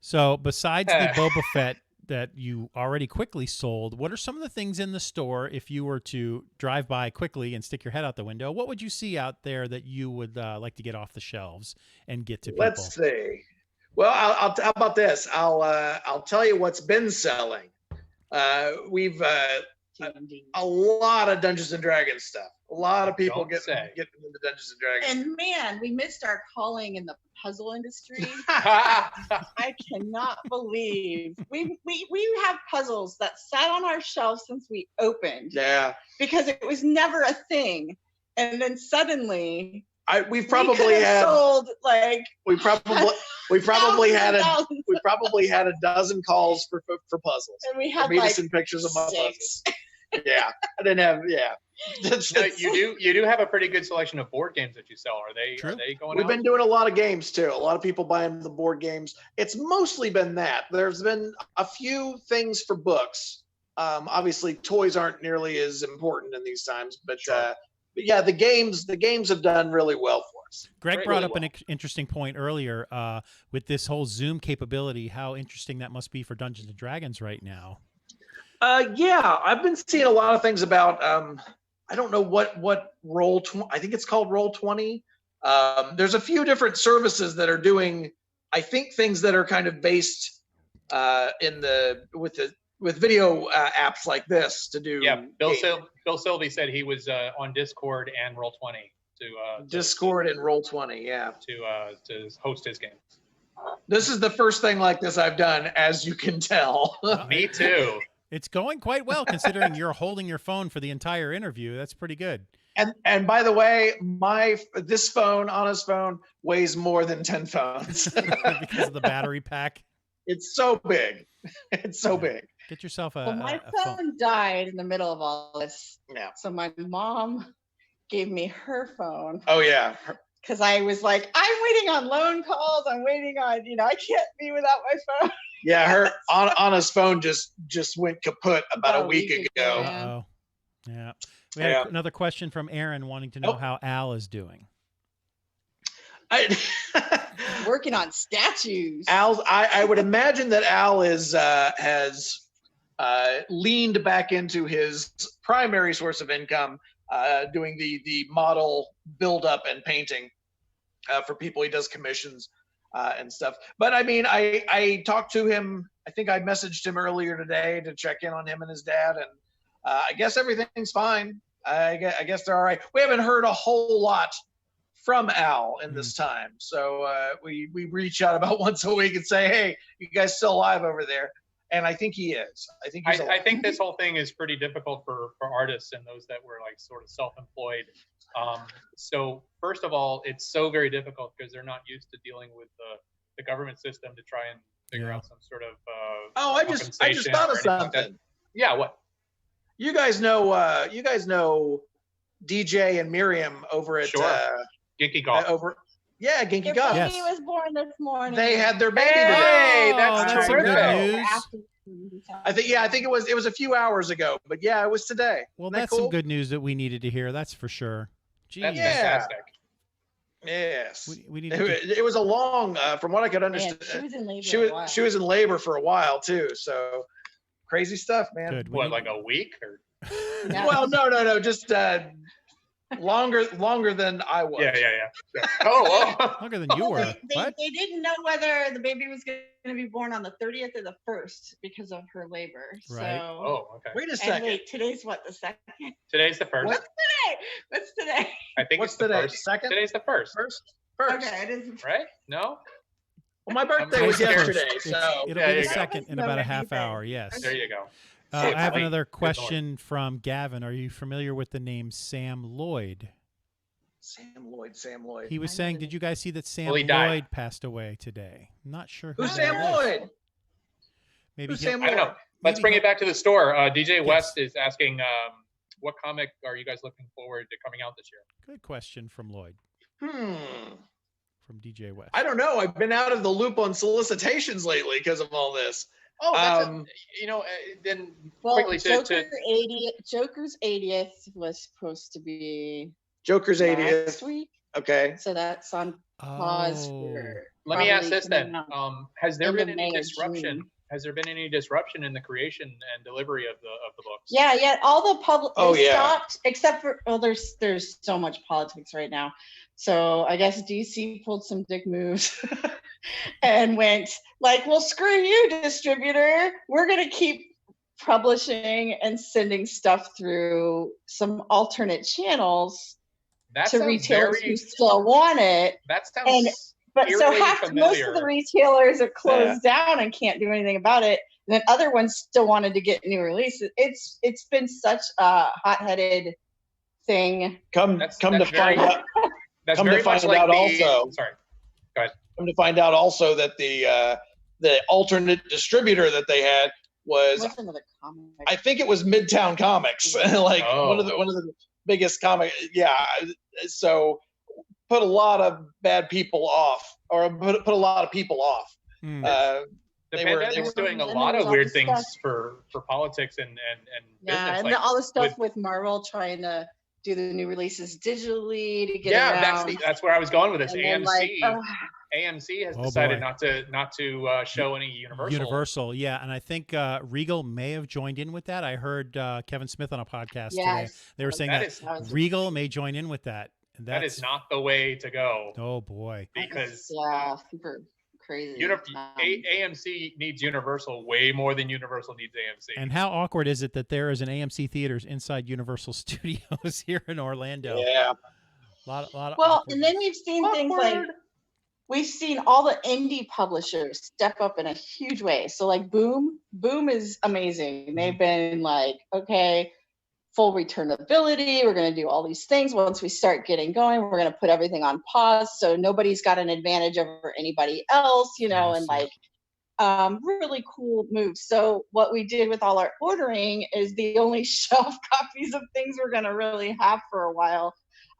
So besides the Boba Fett that you already quickly sold, what are some of the things in the store if you were to drive by quickly and stick your head out the window? What would you see out there that you would like to get off the shelves and get to people? Let's see. Well, how about this? I'll tell you what's been selling. We've a lot of Dungeons and Dragons stuff. A lot of people getting into Dungeons and Dragons. And man, we missed our calling in the puzzle industry. I cannot believe we have puzzles that sat on our shelf since we opened. Yeah. Because it was never a thing, and then suddenly we've probably had sold like we probably had a dozen calls for puzzles. And we had meet like us in pictures of my 6. puzzles. Yeah, I didn't have. Yeah, No, you do have a pretty good selection of board games that you sell. Are they going? We've out? been doing a lot of games too. A lot of people buying the board games. It's mostly been that. There's been a few things for books. Obviously, toys aren't nearly as important in these times, but Sure. but yeah, the games have done really well for us. Greg Really brought up well. an interesting point earlier with this whole Zoom capability. How interesting that must be for Dungeons and Dragons right now. Yeah, I've been seeing a lot of things about. I don't know what I think it's called Roll20. There's a few different services that are doing, I think, things that are kind of based with video apps like this to do. Yeah, Bill Sylvie said he was on Discord and Roll20 to Discord and Roll20, yeah, to host his game. This is the first thing like this I've done, as you can tell. Me too. It's going quite well considering you're holding your phone for the entire interview. That's pretty good. And by the way, this phone, Anna's phone, weighs more than 10 phones. Because of the battery pack. It's so big. It's so big. Get yourself a. Well, my a phone died in the middle of all this. Yeah. So my mom gave me her phone Oh yeah. because I was like, I'm waiting on loan calls. I'm waiting on, I can't be without my phone. Yeah, Anna's phone just went kaput about a week ago. Uh-oh. Yeah. We had another question from Aaron wanting to know how Al is doing. Working on statues. I would imagine that Al has leaned back into his primary source of income, doing the model build up and painting for people. He does commissions and stuff. But I mean, I talked to him. I think I messaged him earlier today to check in on him and his dad, and I guess everything's fine. I guess they're all right. We haven't heard a whole lot from Al in this time, so we reach out about once a week and say, "Hey, you guys still alive over there?" And I think he is. I think he's alive. I think this whole thing is pretty difficult for artists and those that were like sort of self-employed. So first of all, it's so very difficult because they're not used to dealing with the government system to try and figure out some sort of I just thought of something. Yeah, what? You guys know DJ and Miriam over at Ginky Golf. Ginky Your Golf. baby was born this morning. They had their baby today. Hey, that's some good terrific. news. I think it was a few hours ago, but yeah, it was today. Well, Isn't that that's cool? some good news that we needed to hear. That's for sure. Jeez. That's Yeah. fantastic. Yes. We needed to, It was a long, from what I could Man, understand. she was in labor. She a was while. she was in labor for a while too. So crazy stuff, man. good. We What, need- like a week or? Yeah. Well, no, just longer than I was. Yeah. Oh, well. longer than you were. What? They didn't know whether the baby was going to be born on the 30th or the 1st because of her labor. Right. So, Oh, okay. Wait a and second. wait, today's what, the 2nd? Today's the first. What? What's today? I think What's it's the today? first. Second? Today's the first, First. Okay, it is. right? No? Well, my birthday was Today's the yesterday, first. so It'll Yeah, be there the you go. second in about a half Anything. hour. Yes. There you go. I have Wait, another good question from Gavin. Are you familiar with the name Sam Lloyd? Sam Lloyd. He was saying, did you guys see that Sam Well, he died. Lloyd passed away today? I'm not sure who Who's that Sam is. Lloyd? Maybe Who's he'll- Sam I don't know. Lloyd? Let's Maybe bring he'll- it back to the store. DJ West is asking, what comic are you guys looking forward to coming out this year? Good question from Lloyd, from DJ West. I don't know. I've been out of the loop on solicitations lately because of all this. Oh, that's Um, then Well, quickly Joker's 80th was supposed to be Joker's last 80th. week. Okay. So that's on pause Oh. for. let me ask probably this then. coming out. Has there end been of any May or disruption? June. Has there been any disruption in the creation and delivery of the books? Yeah, all the public Oh, yeah. stopped except for there's so much politics right now. So I guess DC pulled some dick moves and went like, well, screw you, distributor. We're gonna keep publishing and sending stuff through some alternate channels That to sounds retailers very- who still want it. That sounds But so eerily most of familiar. the retailers are closed down and can't do anything about it. And then other ones still wanted to get new releases. It's been such a hot-headed thing. Come That's to very- find out. That's come to very much find like out the, also- Sorry. Come to find out also that the alternate distributor that they had was, What's another comic? I think it was Midtown Comics, like one of the biggest comic. Yeah. So put a lot of bad people off, or put a lot of people off. Hmm. The They were- pandemic's doing a and lot there of was all weird this things stuff. for politics and Yeah, business. and like all the stuff with- with Marvel trying to do the new releases digitally to get Yeah, around. that's where I was going with this. And then, AMC has Oh, decided boy. not to show any Universal. Yeah, and I think Regal may have joined in with that. I heard Kevin Smith on a podcast today. yes, They were saying That that is- Regal may join in with that. And That is not the way to go, Oh boy. because yeah, super crazy. AMC needs Universal way more than Universal needs AMC. And how awkward is it that there is an AMC theaters inside Universal Studios here in Orlando? Yeah. Lot of Well, and then we've seen things like we've seen all the indie publishers step up in a huge way. So like Boom is amazing. They've been like, okay, full returnability. We're going to do all these things. Once we start getting going, we're going to put everything on pause. So nobody's got an advantage over anybody else, and like really cool moves. So what we did with all our ordering is the only shelf copies of things we're going to really have for a while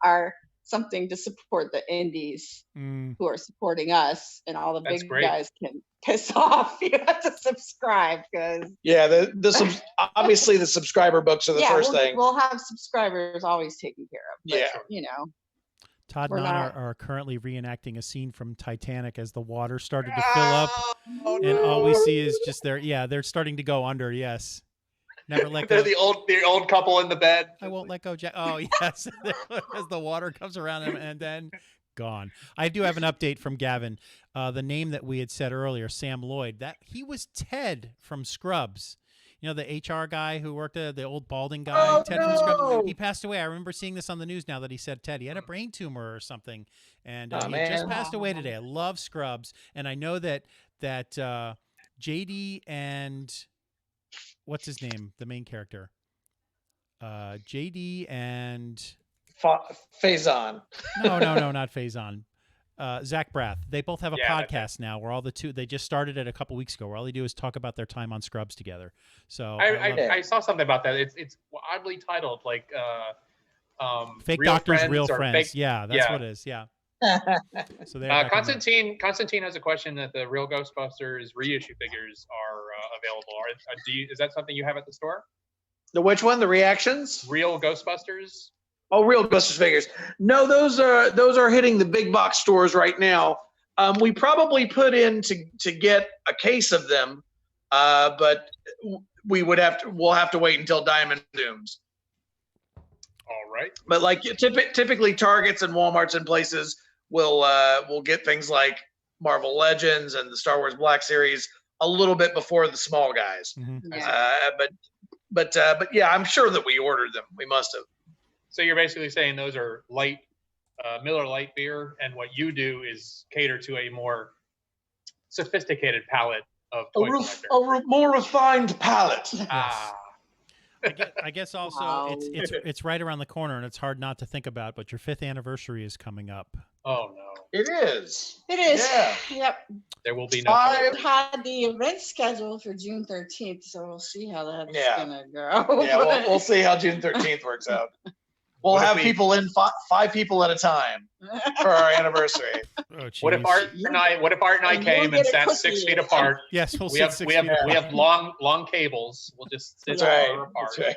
are something to support the indies who are supporting us, and all the big guys can piss off. You have to subscribe because obviously the subscriber books are the first thing. We'll have subscribers always taken care of. But, Todd and Anna are currently reenacting a scene from Titanic as the water started to fill up, and all we see is just they're starting to go under. Yes. Never let go. They're the old couple in the bed. I won't let go, Jack. Oh, yes. As the water comes around him and then gone. I do have an update from Gavin. The name that we had said earlier, Sam Lloyd, that he was Ted from Scrubs. The HR guy who worked the old balding guy, Ted from Scrubs. He passed away. I remember seeing this on the news now that he said Ted. He had a brain tumor or something, and he just passed away today. I love Scrubs, and I know that JD and what's his name, the main character, JD and Faison. No, not Faison. Zach Braff. They both have a podcast now where they just started it a couple weeks ago, where all they do is talk about their time on Scrubs together. So I saw something about that. It's oddly titled, like Fake Real Doctors, Friends Real or Friends. Fake, that's what it is. Yeah. So Constantine has a question that the Real Ghostbusters reissue figures are available. Is that something you have at the store? The which one? The reactions? Real Ghostbusters? Oh, Real Ghostbusters figures. No, those are hitting the big box stores right now. We probably put in to get a case of them, but we'll have to wait until Diamond Dooms. All right. But like typically Targets and Walmarts and places will get things like Marvel Legends and the Star Wars Black Series a little bit before the small guys. Mm-hmm. But yeah, I'm sure that we ordered them. We must have. So you're basically saying those are light Miller Lite beer, and what you do is cater to a more sophisticated palate of toy collector. A more refined palate. I guess also it's right around the corner, and it's hard not to think about. But your 5th anniversary is coming up. Oh no! It is. Yeah. Yep. There will be no. I had the event scheduled for June 13th, so we'll see how that's gonna go. Yeah, we'll see how June 13th works out. We'll have people in 5 people at a time for our anniversary. Oh, what if Art and I came and sat 6 feet apart? Yes, we have long cables. We'll just sit apart. That's right.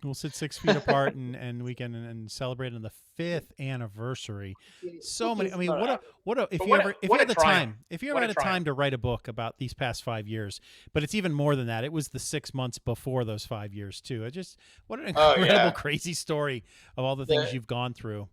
We'll sit 6 feet apart and we can celebrate on the 5th anniversary. So many. I mean, if you had the time to write a book about these past 5 years, but it's even more than that. It was the 6 months before those 5 years too. What an incredible, crazy story of all the things you've gone through.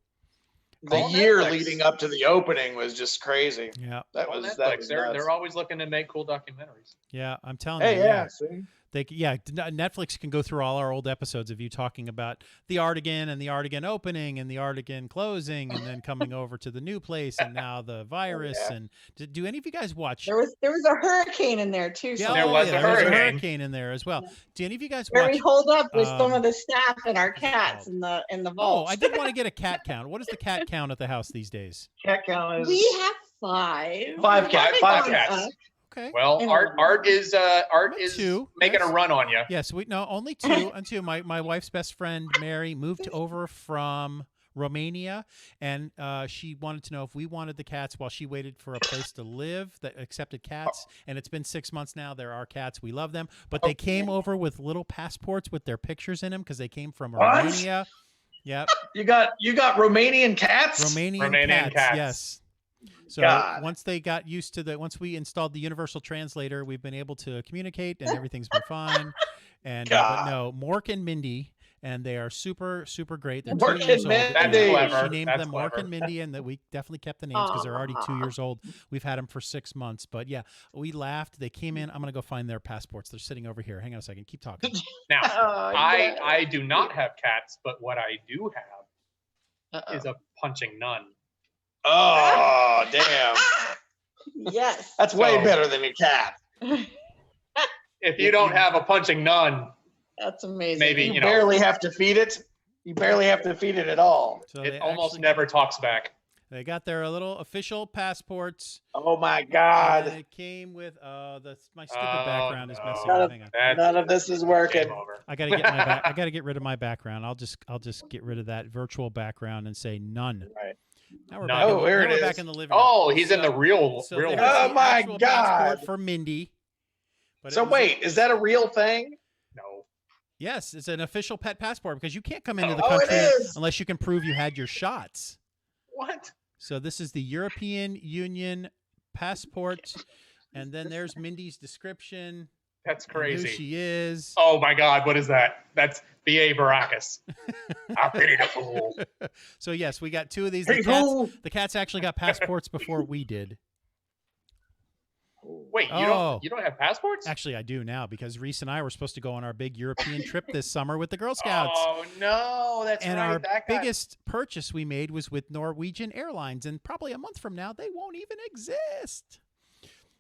The year leading up to the opening was just crazy. Yeah, that was they're always looking to make cool documentaries. Yeah, I'm telling you. Yeah. See? Netflix can go through all our old episodes of you talking about the Artigan and the Artigan opening and the Artigan closing, and then coming over to the new place, and now the virus. And do any of you guys watch? There was a hurricane in there too. Yeah, there was a hurricane in there as well. Do any of you guys where watch? we hold up with some of the staff and our cats in the vault? Oh, I did want to get a cat count. What is the cat count at the house these days? Cat count is. We have 5. 5 cats. Okay. Well, Art is making a run on you. Yes, only 2. And 2. My wife's best friend Mary moved over from Romania, and she wanted to know if we wanted the cats while she waited for a place to live that accepted cats. And it's been 6 months now. There are cats. We love them, but they came over with little passports with their pictures in them because they came from Romania. Yep. You got Romanian cats. Romanian cats. Yes. So God. once they got used to once we installed the universal translator, we've been able to communicate and everything's been fine. And but no, Mork and Mindy, and they are super, super great. They're Mork 2 years and old. Mindy. That's clever. She named That's them Mork clever. and Mindy, and that we definitely kept the names because they're already 2 years old. We've had them for 6 months, but yeah, we laughed. They came in. I'm gonna go find their passports. They're sitting over here. Hang on a second. Keep talking. Now, Oh, I do not have cats, but what I do have Uh-oh. is a punching nun. Oh damn! Yes. That's way So- better than a cat. If you don't have a punching nun, That's amazing. maybe, You you know, barely have to feed it. You barely have to feed it at all. So it they almost actually- never talks back. They got their little official passports. Oh my And God! it came with my stupid Oh, background is no. messing None up. of- Hang on. That's None of this is working. game over. I gotta get my back. I gotta get rid of my background. I'll just get rid of that virtual background and say none. Right. Now we're None. back. Oh, in, here now it we're is. back in the living room. Oh, he's in the real So real there's world. Oh the my actual passport God. for Mindy. But So wait, is that a real thing? No. Yes, it's an official pet passport because you can't come into the Oh, it country is. unless you can prove you had your shots. What? So this is the European Union passport, and then there's Mindy's description. That's and crazy. Who she is. Oh my God, what is that? That's B.A. Baracus. I pity the fool. So yes, we got 2 of these. Hey, fool. The cats actually got passports before we did. Wait, Oh. you don't have passports? Actually, I do now because Reese and I were supposed to go on our big European trip this summer with the Girl Scouts. Oh no, that's And right. our that guy. biggest purchase we made was with Norwegian Airlines, and probably a month from now they won't even exist.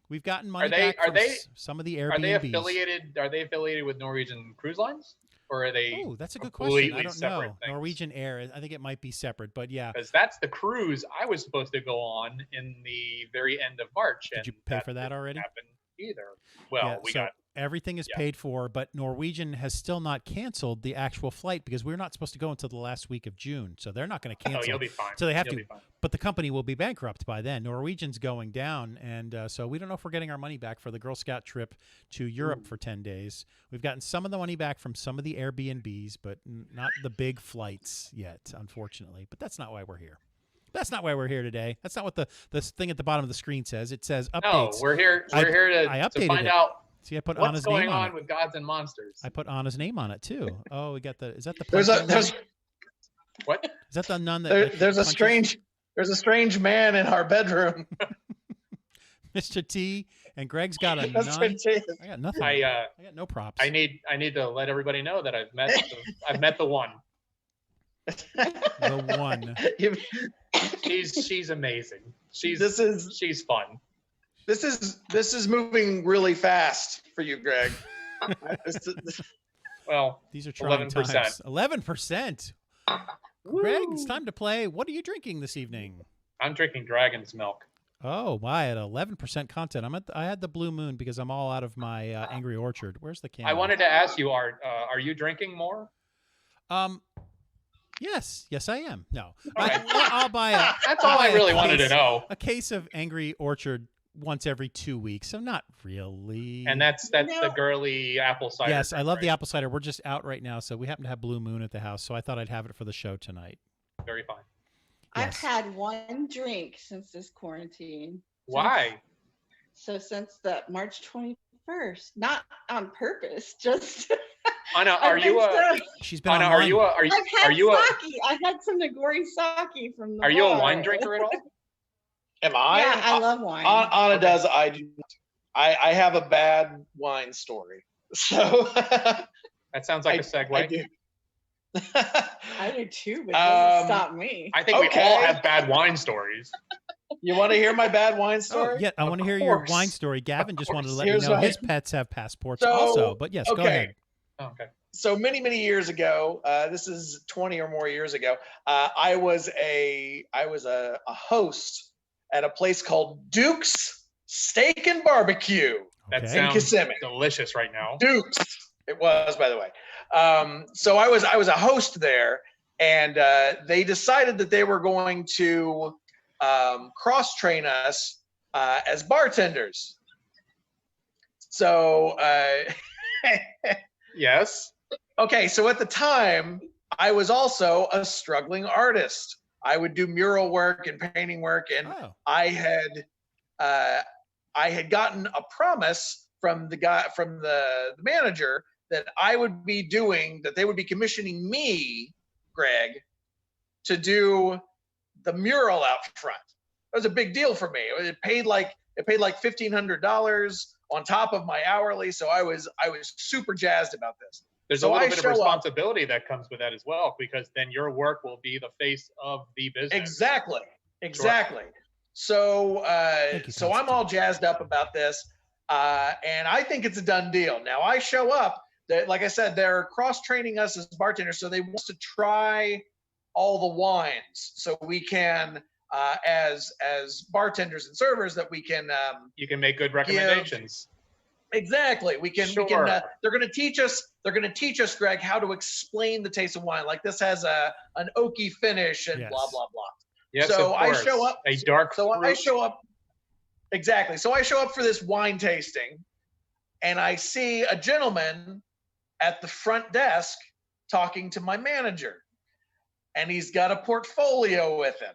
We've gotten money back from some of the Airbnbs. Are they affiliated? Are they affiliated with Norwegian Cruise Lines, or are they? Oh, that's a good question. I completely don't separate know. things? Norwegian Air, I think it might be separate, but yeah. Because that's the cruise I was supposed to go on in the very end of March. Did you pay for that didn't already? happen either. Well, Yeah, we so got. everything is yeah. paid for, but Norwegian has still not canceled the actual flight because we're not supposed to go until the last week of June. So they're not going to Oh, cancel. you'll be fine. So they have You'll to. be fine. But the company will be bankrupt by then. Norwegian's going down, and so we don't know if we're getting our money back for the Girl Scout trip to Europe for 10 days. We've gotten some of the money back from some of the Airbnbs, but not the big flights yet, unfortunately. But that's not why we're here. That's not why we're here today. That's not what the thing at the bottom of the screen says. It says No, updates. we're here. We're here I to updated find it. out See, I put what's Anna's going name on on it. with Gods and Monsters. I put Anna's name on it too. Oh, we got the. Is that the? There's punching nun? What? Is that the nun that? there's a punches? strange man in our bedroom. Mr. T and Greg's got a That's nun. fantastic. I got nothing. I I got no props. I need to let everybody know that I've met the one. the one. You- She's amazing. She's fun. This is moving really fast for you, Greg. Well, These are trying 11%. times. 11%. Greg, it's time to play. What are you drinking this evening? I'm drinking dragon's milk. Oh, my! At 11% content. I had the Blue Moon because I'm all out of my Angry Orchard. Where's the can? I wanted to ask you, Art, are you drinking more? Yes, I am. No, All right. I'll buy a. That's I'll all buy I a really wanted to case- know. A case of Angry Orchard once every 2 weeks, so not really. And that's the girly apple cider. Yes, I drink, love the right? apple cider. We're just out right now, so we happen to have Blue Moon at the house, so I thought I'd have it for the show tonight. Very fine. I've Yes. had one drink since this quarantine. Why? So since the March 21st, not on purpose, just. Anna, I've are you been a? so- She's been Anna, online. are you a? Are you? I've had Are you a? sake. I had some Nagori sake from the Are you a bar. wine drinker at all? Am I? Yeah, I love wine. Anna Okay. does. I do. I have a bad wine story. So That sounds like a segue. I do. I do too, but it doesn't Um, stop me. I think we Okay. all have bad wine stories. You want to hear my bad wine Oh, story? yeah, I Of want to hear your course. wine story. Gavin just wanted to course. let me Here's know what his pets have passports So, also. But yes, go okay. ahead. Oh, okay. So many years ago, this is 20 or more years ago, I was a host at a place called Duke's Steak and Barbecue That Okay. sounds Kissimmee. delicious right now. Duke's. It was, by the way. So I was a host there, and they decided that they were going to cross train us as bartenders. So Yes. okay, so at the time, I was also a struggling artist. I would do mural work and painting work, and Oh. I had gotten a promise from the manager that I would be that they would be commissioning me, Greg, to do the mural out front. It was a big deal for me. It paid like $1,500 on top of my hourly, so I was super jazzed about this. There's a little bit of responsibility that comes with that as well, because then your work will be the face of the business. Exactly. Sure. So I'm all jazzed up about this, and I think it's a done deal. Now I show up. Like I said, they're cross-training us as bartenders, so they want us to try all the wines, so we can, as bartenders and servers, that we can. You can make good recommendations. Exactly. We can. Sure. They're going to teach us. They're going to teach us, Greg, how to explain the taste of wine. Like this has an oaky finish and blah blah blah. Yes, so of course. I show up. A dark. So fruit. I show up. Exactly. So I show up for this wine tasting, and I see a gentleman at the front desk talking to my manager, and he's got a portfolio with him,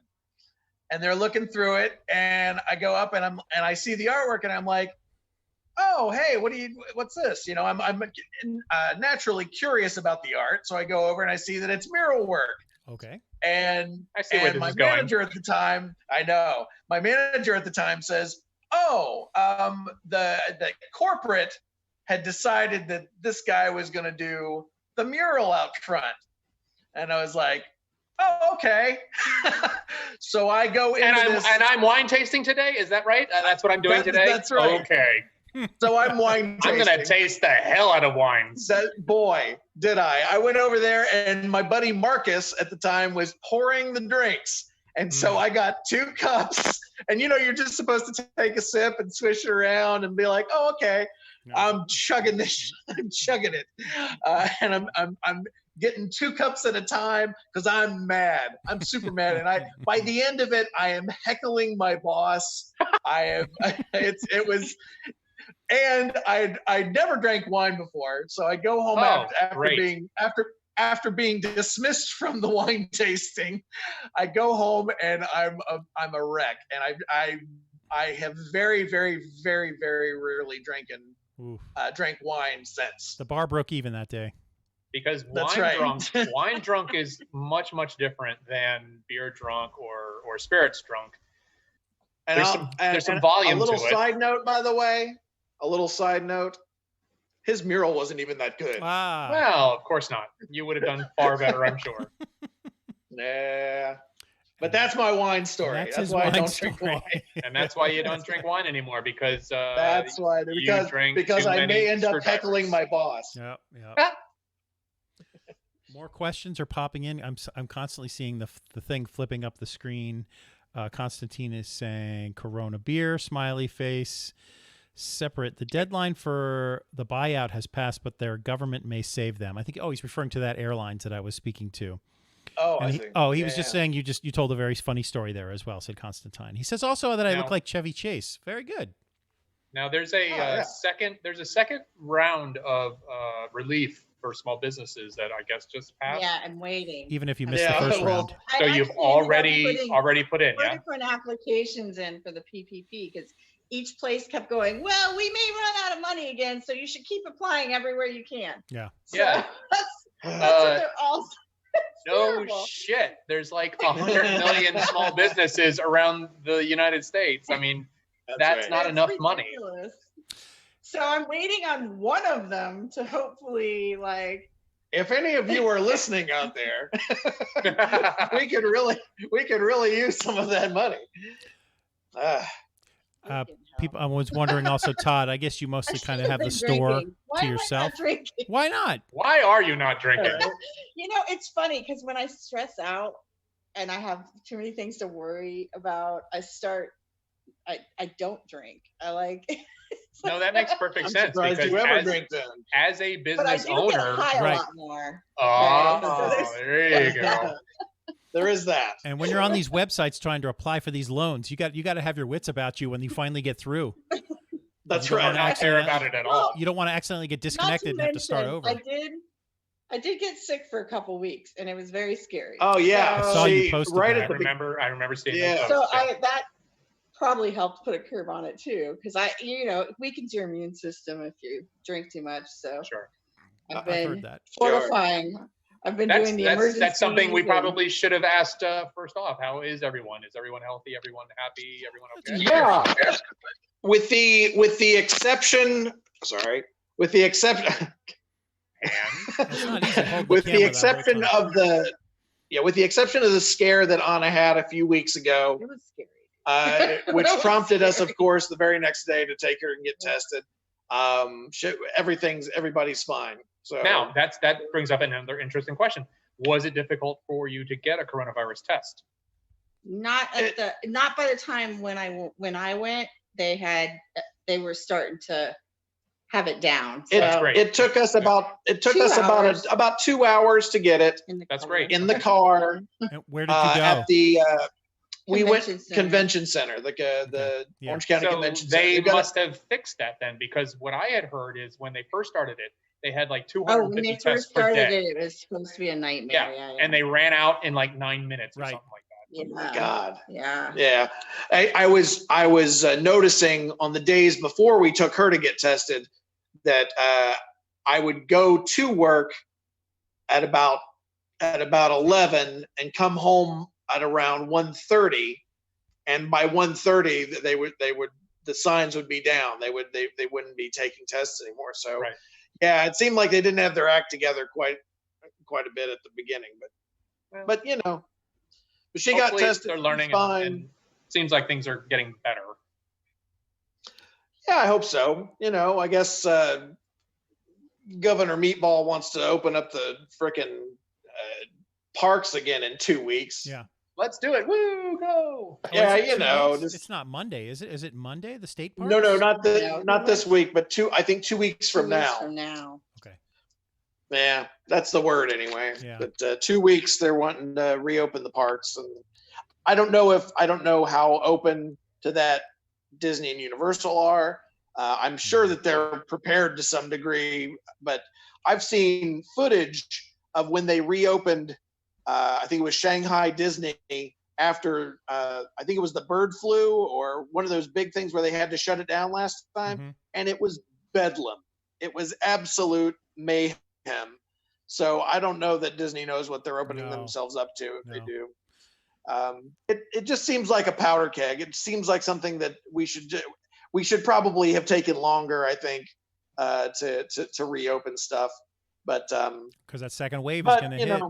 and they're looking through it, and I go up and I see the artwork, and I'm like, oh, hey, what's this? You know, I'm naturally curious about the art, so I go over and I see that it's mural work. Okay. And I see where this my is going. manager at the time, my manager at the time says, oh, the corporate had decided that this guy was going to do the mural out front. And I was like, oh, okay. So I go into this. And I'm wine tasting today? Is that right? That's what I'm doing today? That's right. Okay. So I'm wine tasting. I'm going to taste the hell out of wines. Boy, did I. I went over there, and my buddy Marcus at the time was pouring the drinks. And so I got 2 cups. And, you know, you're just supposed to take a sip and swish it around and be like, oh, okay. No. I'm chugging this. I'm chugging it. And I'm getting 2 cups at a time because I'm mad. I'm super mad. And by the end of it, I am heckling my boss. And I'd never drank wine before, so I go home after being dismissed from the wine tasting. I go home and I'm a wreck, and I have very, very, very, very rarely drank wine since. The bar broke even that day. Because wine drunk is much, much different than beer drunk or spirits drunk. And there's some volume to it. A little side note, by the way. His mural wasn't even that good. Ah. Well, of course not. You would have done far better, I'm sure. Nah. But that's my wine story. That's why I don't drink wine. And that's why you don't drink wine anymore, because that's why. Because I may end up heckling my boss. Yep. More questions are popping in. I'm constantly seeing the thing flipping up the screen. Constantine is saying Corona beer, smiley face. Separate. The deadline for the buyout has passed, but their government may save them. I think. Oh, he's referring to that airlines that I was speaking to. Oh, he was just saying you told a very funny story there as well. Said Constantine. He says also that I look like Chevy Chase. Very good. Now there's a second round of relief for small businesses that I guess just passed. Yeah, I'm waiting. Even if you missed the first round. So you've already put in, yeah? Different applications in for the PPP, because each place kept going, well, we may run out of money again, so you should keep applying everywhere you can. Yeah. So that's what they're all. No shit. There's like 100 million small businesses around the United States. I mean, that's not enough money. So I'm waiting on one of them to hopefully If any of you are listening out there, we could really use some of that money. People, I was wondering also, Todd, I guess you mostly kind of have the store to yourself. Why not? Why are you not drinking? You know, it's funny because when I stress out and I have too many things to worry about, I don't drink. No, that makes perfect sense. Because you ever drink then. As a business but I do owner, get high a lot more. Oh, there you go. There is that. And when you're on these websites trying to apply for these loans, you got to have your wits about you when you finally get through. That's right. I don't care about it at all. You don't want to accidentally get disconnected and have to start over. I did I did get sick for a couple weeks, and it was very scary. Oh yeah, I saw you posted right that. at the I remember seeing Yeah. that. So post. that probably helped put a curb on it too, because it weakens your immune system if you drink too much. So Sure. I've I've been heard that. fortifying. I've been doing the emergency. That's something we probably should have asked first off. How is everyone? Is everyone healthy? Everyone happy? Everyone okay? Yeah. With the exception, with the exception, It's not easy holding with the the camera that whole exception time. of with the exception of the scare that Anna had a few weeks ago, It was scary. which prompted us, of course, the very next day to take her and get tested. Everybody's fine. So Now that brings up another interesting question. Was it difficult for you to get a coronavirus test? Not by the time when I went, they were starting to have it down. So That's great. It took us about 2 hours to get it That's great. in the car. And where did you go? At the we went Convention Center. convention center, the Yeah. Orange County So Convention Center. they They've got must have fixed that then, because what I had heard is when they first started it, they had like Oh, when 250 they tests first per started day. it was supposed to be a nightmare. Yeah, and they ran out in like 9 minutes or Right. something like that. Yeah. Oh my God. Yeah. Yeah, I was noticing on the days before we took her to get tested that I would go to work at about 11 and come home at around 1:30, and by 1:30 they would the signs would be down. They wouldn't be taking tests anymore. So Right. yeah, it seemed like they didn't have their act together quite a bit at the beginning, but but she got Hopefully tested. They're learning, fine. and seems like things are getting better. Yeah, I hope so. I guess Governor Meatball wants to open up the frickin' parks again in 2 weeks. Yeah. Let's do it. Woo, go. Oh, Yeah, is it 2 weeks? just It's not Monday, is it? Is it Monday? The state parks? no, No. not this week, but I think 2 weeks from 2 weeks now. From now. Okay. Yeah, that's the word anyway. Yeah. But 2 weeks they're wanting to reopen the parks, and I don't know how open to that Disney and Universal are. I'm sure that they're prepared to some degree, but I've seen footage of when they reopened. I think it was Shanghai Disney after I think it was the bird flu or one of those big things where they had to shut it down last time, Mhm. and it was bedlam. It was absolute mayhem. So I don't know that Disney knows what they're opening No. themselves up to if they No. do. It just seems like a powder keg. It seems like something that we should do. We should probably have taken longer, I think, to reopen stuff. But Because that second wave is going to hit.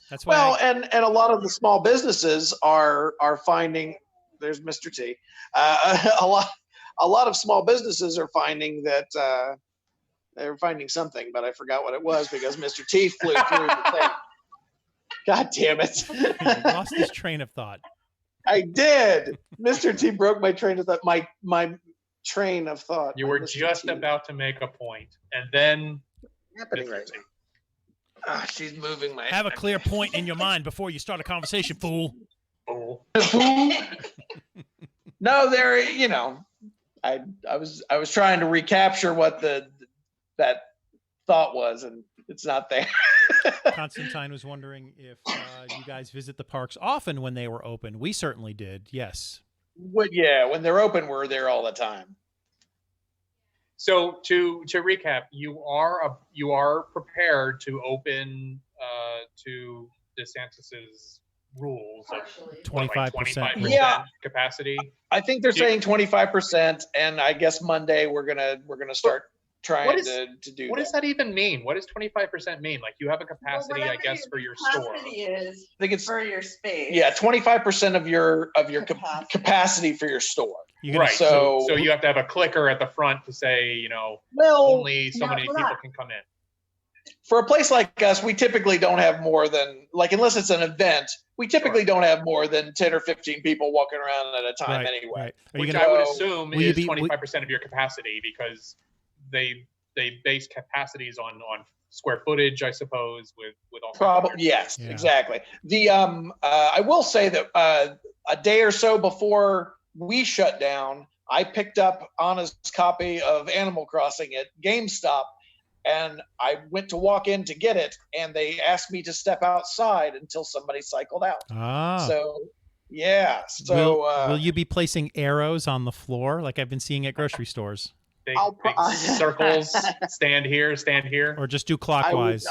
That's why. well, and a lot of the small businesses are finding. There's Mr. T. A lot of small businesses are finding that they're finding something, but I forgot what it was because Mr. T flew through the thing. God damn it! He lost his train of thought. I did. Mr. T broke my train of thought. My train of thought. You were just about to make a point, and then happening right now. She's moving my. Have a clear point in your mind before you start a conversation, fool. Oh. No, there. I was trying to recapture what that thought was, and it's not there. Constantine was wondering if you guys visit the parks often when they were open. We certainly did. Yes. When they're open, we're there all the time. So to recap, you are prepared to open to DeSantis's rules of 25%. Yeah. capacity. I think they're saying 25%, and I guess Monday we're gonna start trying to do. What does that even mean? What does 25% mean? Like you have a capacity, I guess, for your store. Is I think it's for your space. Yeah, 25% of your Capacity. capacity for your store. Right. So- So you have to have a clicker at the front to say, Well, only so many we're people not. can come in. for a place like us, we typically don't have more than unless it's an event, we typically don't have more than 10 or 15 people walking around at a time Right. anyway. Right. Are you Which gonna, I would go- assume will you is be- 25% of your capacity, because they base capacities on square footage, I suppose, with all kinds of Probably weird- yes, Yeah. exactly. The I will say that a day or so before we shut down, I picked up Anna's copy of Animal Crossing at GameStop, and I went to walk in to get it, and they asked me to step outside until somebody cycled out. Ah. So, yeah. So will you be placing arrows on the floor like I've been seeing at grocery stores, Big circles, stand here. or just do clockwise?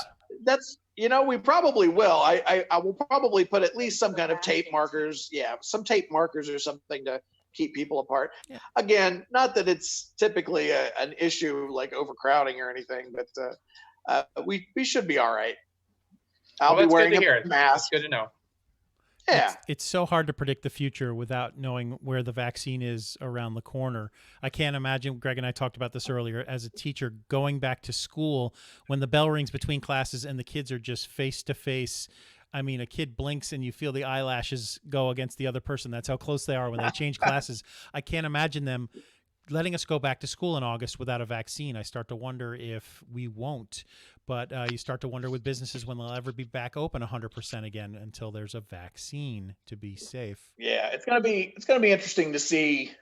That's, we probably will. I will probably put at least some kind of tape markers. Yeah, some tape markers or something to keep people apart. Yeah. Again, not that it's typically an issue like overcrowding or anything, but we should be all right. I'll be wearing a mask. That's good to know. Yeah. It's so hard to predict the future without knowing where the vaccine is around the corner. I can't imagine, Greg and I talked about this earlier, as a teacher going back to school when the bell rings between classes and the kids are just face to face. I mean, a kid blinks and you feel the eyelashes go against the other person. That's how close they are when they change classes. I can't imagine them letting us go back to school in August without a vaccine. I start to wonder if we won't. But you start to wonder with businesses when they'll ever be back open 100% again until there's a vaccine to be safe. Yeah, it's gonna be interesting to see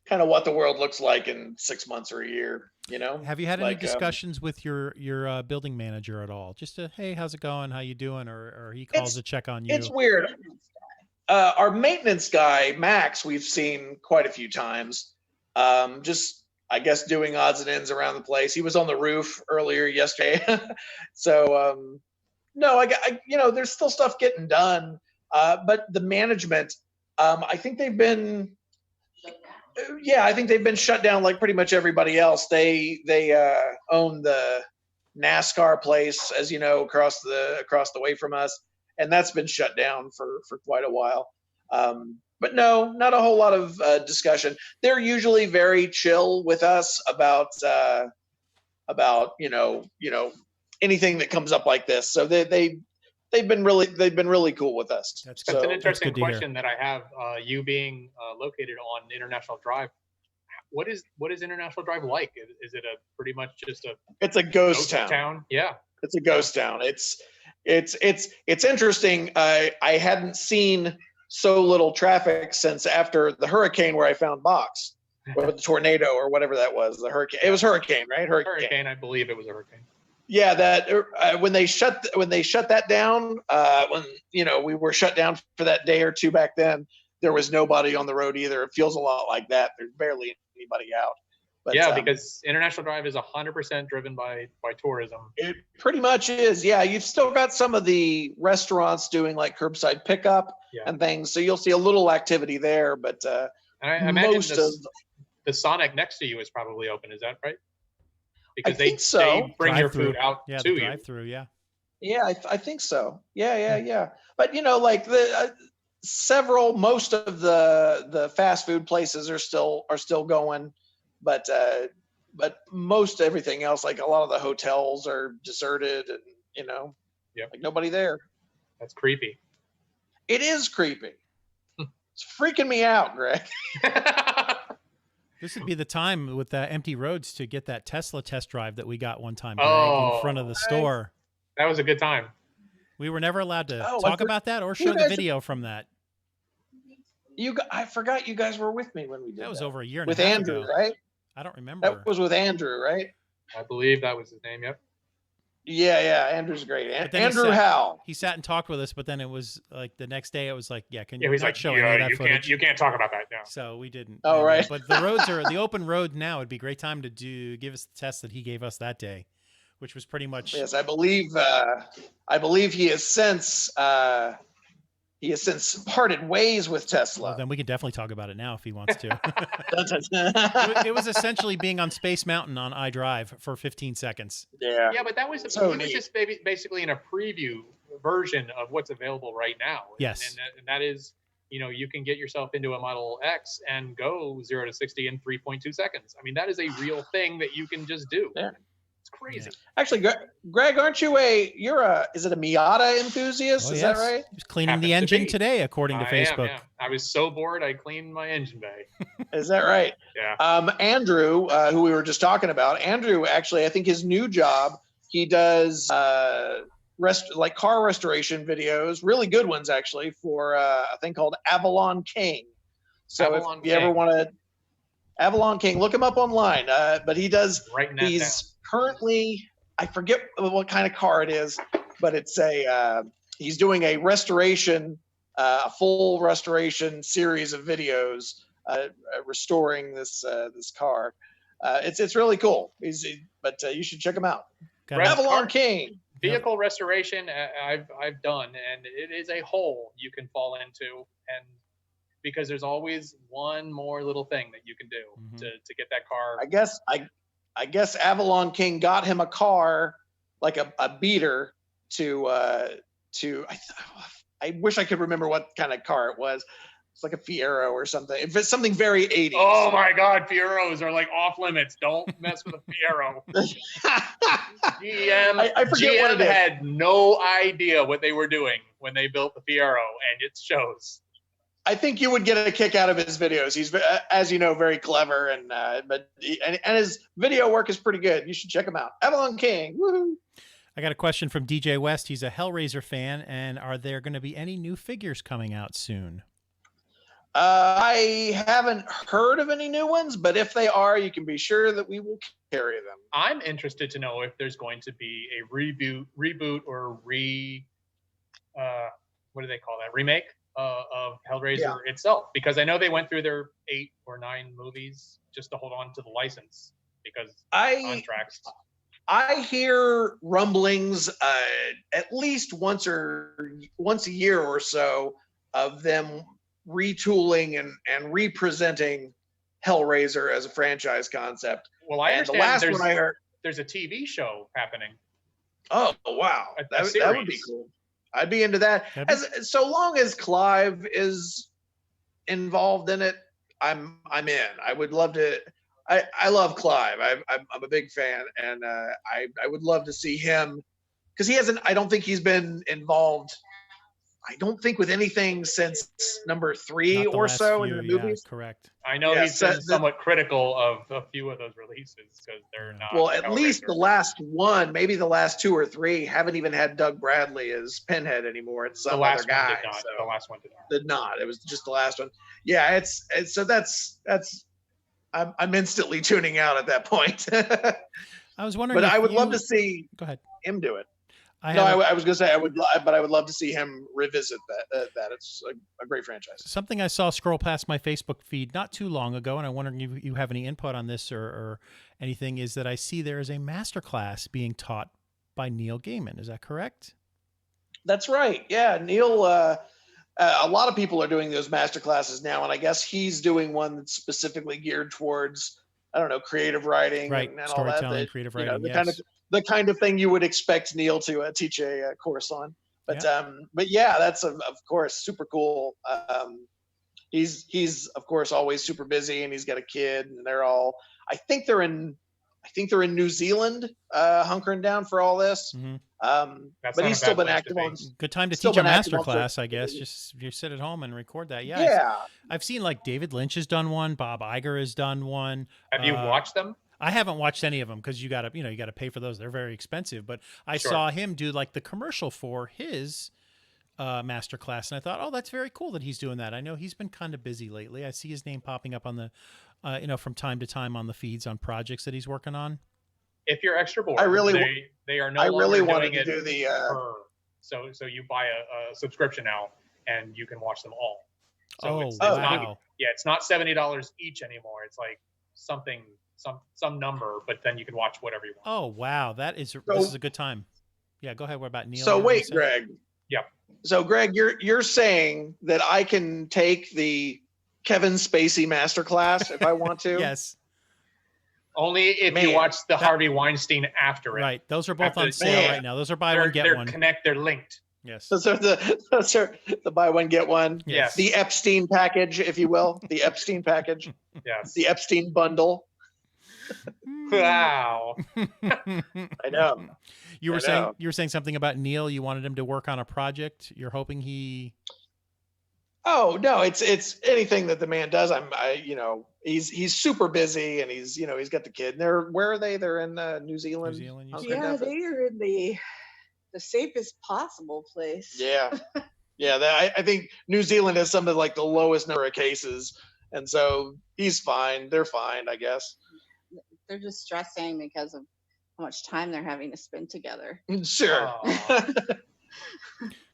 kind of what the world looks like in 6 months or a year. Have you had any discussions with your building manager at all? Just to, hey, how's it going? How you doing? Or he calls to check on you. It's weird. Our maintenance guy Max, we've seen quite a few times. Just, I guess, doing odds and ends around the place. He was on the roof earlier yesterday. So, no, there's still stuff getting done. But the management, I think they've been shut down like pretty much everybody else. They own the NASCAR place, as you know, across the way from us. And that's been shut down for quite a while. But no, not a whole lot of discussion. They're usually very chill with us about anything that comes up like this. So they've been really cool with us. That's an interesting question that I have. You being located on International Drive, what is International Drive like? Is it a pretty much just a? It's a ghost town. Yeah, it's a ghost town. It's interesting. I hadn't seen so little traffic since after the hurricane where I found Box, or the tornado or whatever that was. The hurricane. It was hurricane, right? Hurricane. I believe it was a hurricane. Yeah, that when they shut that down, when we were shut down for that day or two back then, there was nobody on the road either. It feels a lot like that. There's barely anybody out. But, yeah, because International Drive is 100% driven by tourism. It pretty much is. Yeah, you've still got some of the restaurants doing like curbside pickup and things, so you'll see a little activity there. But and I imagine the Sonic next to you is probably open. Is that right? Because they bring your food out to you. Drive-through, yeah. Yeah, I think so. Yeah. But like most of the fast food places are still going. But most everything else, like a lot of the hotels are deserted and, like nobody there. That's creepy. It is creepy. It's freaking me out, Greg. This would be the time with empty roads to get that Tesla test drive that we got one time in front of the store. That was a good time. We were never allowed to talk about that or show the video from that. I forgot you guys were with me when we did that. That was over a year and with a half Andrew, ago. right? I don't remember. That was with Andrew, right? I believe that was his name. Yep. Yeah. Andrew's great. Andrew Howell. He sat and talked with us, but then it was like the next day. It was like, can you? He's like, show that footage? You can't talk about that now. So we didn't. Oh, right. But the roads are the open road now. It'd be a great time to give us the test that he gave us that day, which was pretty much. Yes, I believe he has since parted ways with Tesla. Well, then we can definitely talk about it now if he wants to. It was essentially being on Space Mountain on iDrive for 15 seconds. Yeah. Yeah, but that was just basically in a preview version of what's available right now. Yes. And that is, you can get yourself into a Model X and go 0 to 60 in 3.2 seconds. I mean, that is a real thing that you can just do. Yeah. It's crazy. Actually, Greg, aren't you is it a Miata enthusiast? Is that right? He was cleaning the engine today, according to Facebook. I was so bored, I cleaned my engine bay. Is that right? Yeah. Andrew, who we were just talking about, actually, I think his new job, he does car restoration videos, really good ones actually, for a thing called Avalon King. So if you ever want to, Avalon King, look him up online. But he does. He's currently I forget what kind of car it is, but it's he's doing a restoration, a full restoration series of videos restoring this car. It's really cool. But you should check him out. Avalon King. Vehicle restoration I've done, and it is a hole you can fall into, and because there's always one more little thing that you can do to get that car. I guess Avalon King got him a car, like a beater to I wish I could remember what kind of car it was. It's like a Fiero or something. If it's something very 80s. Oh my God, Fieros are like off limits. Don't mess with a Fiero. I forget what it is. had no idea what they were doing when they built the Fiero, and it shows. I think you would get a kick out of his videos. He's, as you know, very clever, and his video work is pretty good. You should check him out. Avalon King. Woohoo! I got a question from DJ West. He's a Hellraiser fan, and are there going to be any new figures coming out soon? I haven't heard of any new ones, but if they are, you can be sure that we will carry them. I'm interested to know if there's going to be a reboot or what do they call that? Remake of Hellraiser itself, because I know they went through their 8 or 9 movies just to hold on to the license because contracts. I hear rumblings at least once a year or so of them retooling and representing Hellraiser as a franchise concept. Well, I understand the last one I heard, there's a TV show happening. Oh wow, that would be cool. I'd be into that. So long as Clive is involved in it, I'm in. I would love to. I love Clive. I'm a big fan, and I would love to see him because he hasn't. I don't think he's been involved. I don't think with anything since number 3 or so in the movies. Yeah, correct. I know he's been somewhat critical of a few of those releases because they're not. Well, at least the last one, maybe the last 2 or 3, haven't even had Doug Bradley as Pinhead anymore. It's some other guy. The last one did not. It was just the last one. Yeah, it's so that's. I'm instantly tuning out at that point. I was wondering, but I would love to see him do it. I was going to say I would love to see him revisit that. It's a great franchise. Something I saw scroll past my Facebook feed not too long ago, and I'm wondering if you have any input on this or anything, is that I see there is a masterclass being taught by Neil Gaiman. Is that correct? That's right. Yeah, Neil. A lot of people are doing those master classes now, and I guess he's doing one that's specifically geared towards, I don't know, creative writing, right? And all storytelling, that. Creative writing, the kind of thing you would expect Neil to teach a course on. But yeah, that's of course super cool. He's of course always super busy, and he's got a kid, and they're all. I think they're in New Zealand, hunkering down for all this. Mm-hmm. But he's still been active on. Good time to teach a master class, I guess. Just you sit at home and record that. Yeah. I've seen like David Lynch has done one. Bob Iger has done one. Have you watched them? I haven't watched any of them because you got to pay for those. They're very expensive. But I saw him do like the commercial for his master class, and I thought, oh, that's very cool that he's doing that. I know he's been kind of busy lately. I see his name popping up on the, from time to time on the feeds on projects that he's working on. If you're extra bored, they are no I longer really doing wanted to it do the. So you buy a subscription now, and you can watch them all. So it's wow! Not, it's not $70 each anymore. It's like some number, but then you can watch whatever you want. Oh wow, this is a good time. Yeah, go ahead. What about Neil? So wait, Greg. Yeah. So Greg, you're saying that I can take the Kevin Spacey masterclass if I want to? Yes. Only if you watch the Harvey Weinstein after it. Right. Those are both on sale right now. Those are buy one get one. They're linked. Yes. Those are the buy one get one. Yes. The Epstein package, if you will. The Epstein package. Yes. The Epstein bundle. Wow. I know. You were saying something about Neil. You wanted him to work on a project. You're hoping he. Oh no, it's anything that the man does. He's super busy, and he's got the kid. Where are they? They're in New Zealand. They are in the safest possible place. Yeah, yeah. I think New Zealand has some of like the lowest number of cases, and so he's fine. They're fine, I guess. They're just stressing because of how much time they're having to spend together. Sure. Aw.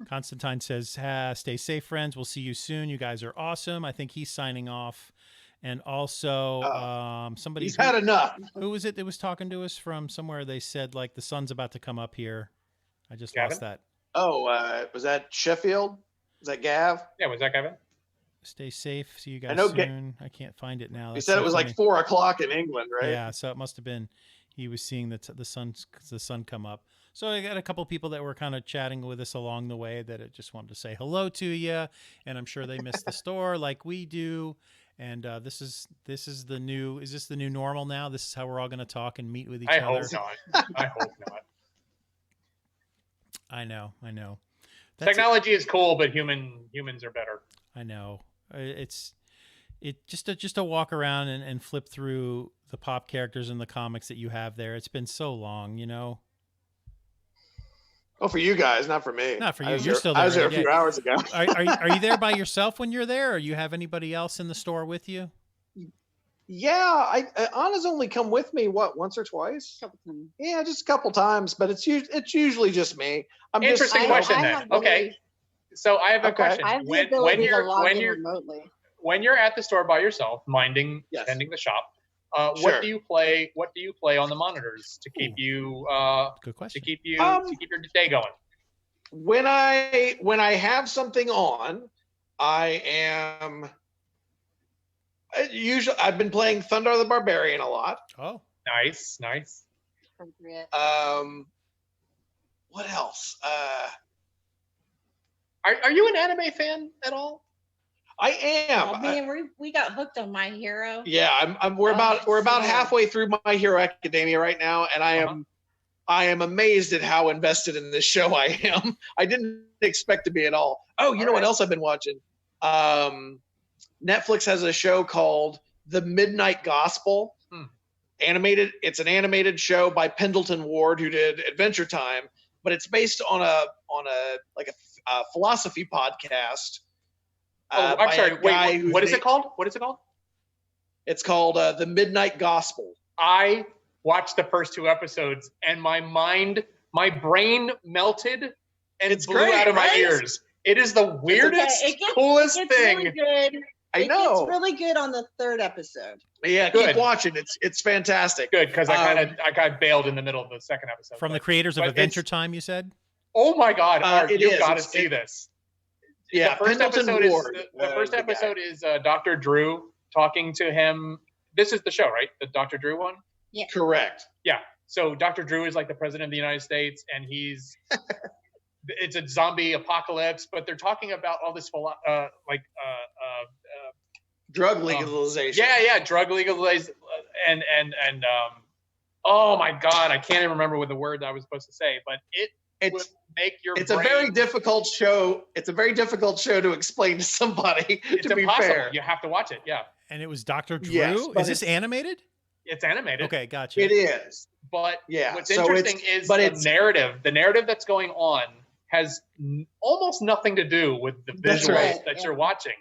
Constantine says, stay safe, friends. We'll see you soon. You guys are awesome. I think he's signing off. And also, somebody He's had enough. who was it that was talking to us from somewhere? They said like the sun's about to come up here. I just Gavin? lost that. Oh, was that Sheffield? Was that Gav? Yeah, was that Kevin? Stay safe. See you guys know soon. I can't find it now. He That's said so it was funny. like 4 o'clock in England, right? Yeah, so it must have been he was seeing the sun come up. So I got a couple people that were kind of chatting with us along the way that I just wanted to say hello to you, and I'm sure they missed the store like we do. And this is the new. Is this the new normal now? This is how we're all going to talk and meet with each I other. hope not. I hope not. I know. Technology is cool, but humans are better. I know. It's just to walk around and flip through the pop characters and the comics that you have there. It's been so long, you know. Oh, for you guys, not for me. Not for you. I was You're there- still I was there, there a few yeah. hours ago. Are you there by yourself when you're there, or you have anybody else in the store with you? Yeah, Anna's only come with me once or twice. Couple times. Yeah, just a couple times, but it's usually just me. I'm Interesting just, question I then. have the Okay. ability- So I have a Okay. question. I have the When ability to log when in you're remotely. when you're at the store by yourself, Yes. tending the shop, Sure. what do you play? What do you play on the monitors to keep Ooh. you Good question. to keep your day going? when I have something on, I am usually I've been playing Thunder the Barbarian a lot. Oh, Nice. Appropriate. What else? Are you an anime fan at all? I am. Oh man, we got hooked on My Hero. Yeah, we're Oh, about so good. halfway through My Hero Academia right now, and I am amazed at how invested in this show I am. I didn't expect to be at all. Oh, you know what right. else I've been watching? Netflix has a show called The Midnight Gospel. Animated. It's an animated show by Pendleton Ward, who did Adventure Time, but it's based on a philosophy podcast. I'm by a sorry. guy Wait. whose What is name- it called? What is it called? It's called The Midnight Gospel. I watched the first 2 episodes, and my brain melted and It's blew great, out of my right? ears. It is the weirdest, It gets- coolest It's thing. really good. I know. It's really good on the 3rd episode. Yeah, Good. keep watching. It's fantastic. Good, because I got bailed in the middle of the 2nd episode. from the but- creators of but Adventure it's- Time, you said? Oh my God, Art, It you've is. got to It's- see it- this. Yeah, The first Pendleton episode Ward. is the first the guy. episode is Dr. Drew talking to him. This is the show, right? The Dr. Drew one. Correct. Yeah. So Dr. Drew is like the president of the United States, and he's it's a zombie apocalypse, but they're talking about all this Drug legalization. yeah, drug legalization, and oh my God, I can't even remember what the word I was supposed to say, but it would It's make your it's a brain, very difficult show. It's a very difficult show to explain to somebody. it's to be impossible. fair, You have to watch it. Yeah, And it was Dr. Drew? Yes, but Is this it's- animated? it's animated. Okay, gotcha. it is. But Yeah. what's so interesting it's, is but the it's narrative. The narrative that's going on has almost nothing to do with the That's visuals right. that you're watching.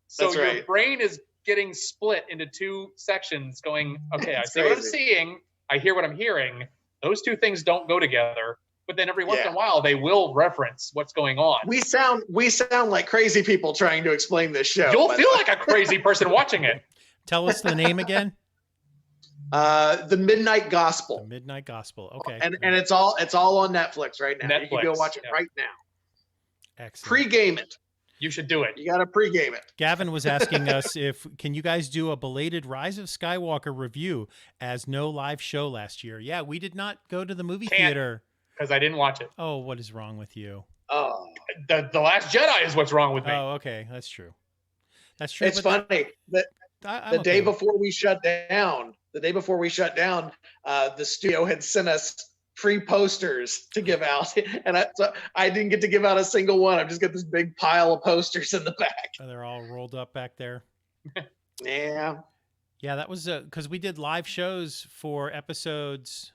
So That's your right. brain is getting split into 2 sections going, okay, I It's see what I'm crazy. seeing. I hear what I'm hearing. Those 2 things don't go together. But then every once in Yeah. a while, they will reference what's going on. we sound like crazy people trying to explain this show. You'll by the feel way. like a crazy person watching it. Tell us the name again. The Midnight The Gospel, Midnight Gospel. Okay. and it's all on Netflix right now. You can go Netflix, watch it yeah. right now. Excellent. Pre-game it. You should do it. You got to pre-game it. Gavin was asking us can you guys do a belated Rise of Skywalker review as no live show last year? Yeah, we did not go to the movie Can't. theater. Because I didn't watch it. Oh, what is wrong with you? Oh, The Last Jedi is what's wrong with me. Oh, okay, that's true. That's true. it's but funny. I'm The okay day with it. before we shut down, the studio had sent us free posters to give out, and I didn't get to give out a single one. I've just got this big pile of posters in the back. They're all rolled up back there. Yeah, Yeah, that was because we did live shows for episodes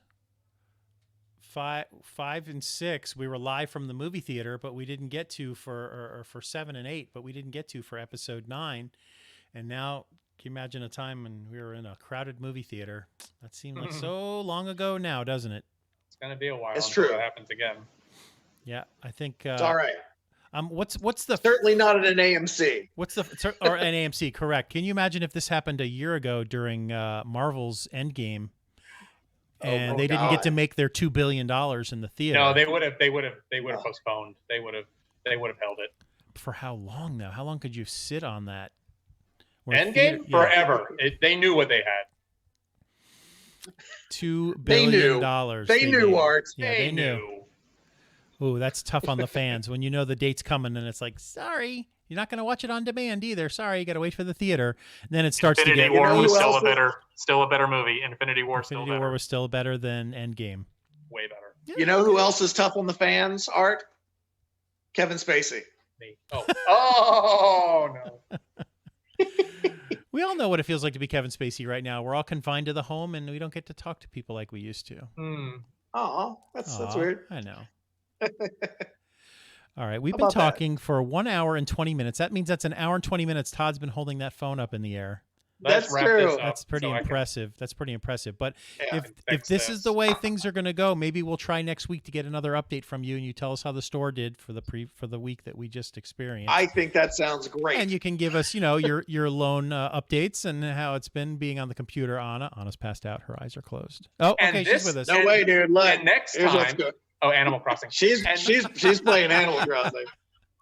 5 and 6. We were live from the movie theater, but we didn't get to for 7 and 8, but we didn't get to for episode 9. And now Can you imagine a time when we were in a crowded movie theater? That seemed like so long ago now, doesn't it? It's gonna be a while It's until true. that happens again. Yeah, I think. It's all right. What's the Certainly not at an AMC. or an AMC? Correct. Can you imagine if this happened a year ago during Marvel's Endgame, and they didn't get to make their $2 billion in the theater? No, they would have postponed. They would have held it. For how long though? How long could you sit on that? Endgame forever. They knew what they had. $2 billion. They knew, Art. Yeah, they knew. Ooh, that's tough on the fans when you know the date's coming and it's like, sorry, you're not going to watch it on demand either. Sorry, you got to wait for the theater. And then it starts Infinity to get. War was still a better movie. Infinity War was still better than Endgame. Way better. Yeah. You know who else is tough on the fans, Art? Kevin Spacey. Me. Oh no. We all know what it feels like to be Kevin Spacey right now. We're all confined to the home, and we don't get to talk to people like we used to. Oh, that's weird. I know. All right, we've been talking for 1 hour and 20 minutes. That means that's an hour and 20 minutes. Todd's been holding that phone up in the air. That's true. That's pretty impressive. That's pretty impressive. But if this is the way things are going to go, maybe we'll try next week to get another update from you, and you tell us how the store did for the week that we just experienced. I think that sounds great. And you can give us, your lone updates and how it's been being on the computer. Anna's passed out. Her eyes are closed. Oh, okay, she's with us. No way, dude. Look, and next time. Oh, Animal Crossing. She's playing Animal Crossing.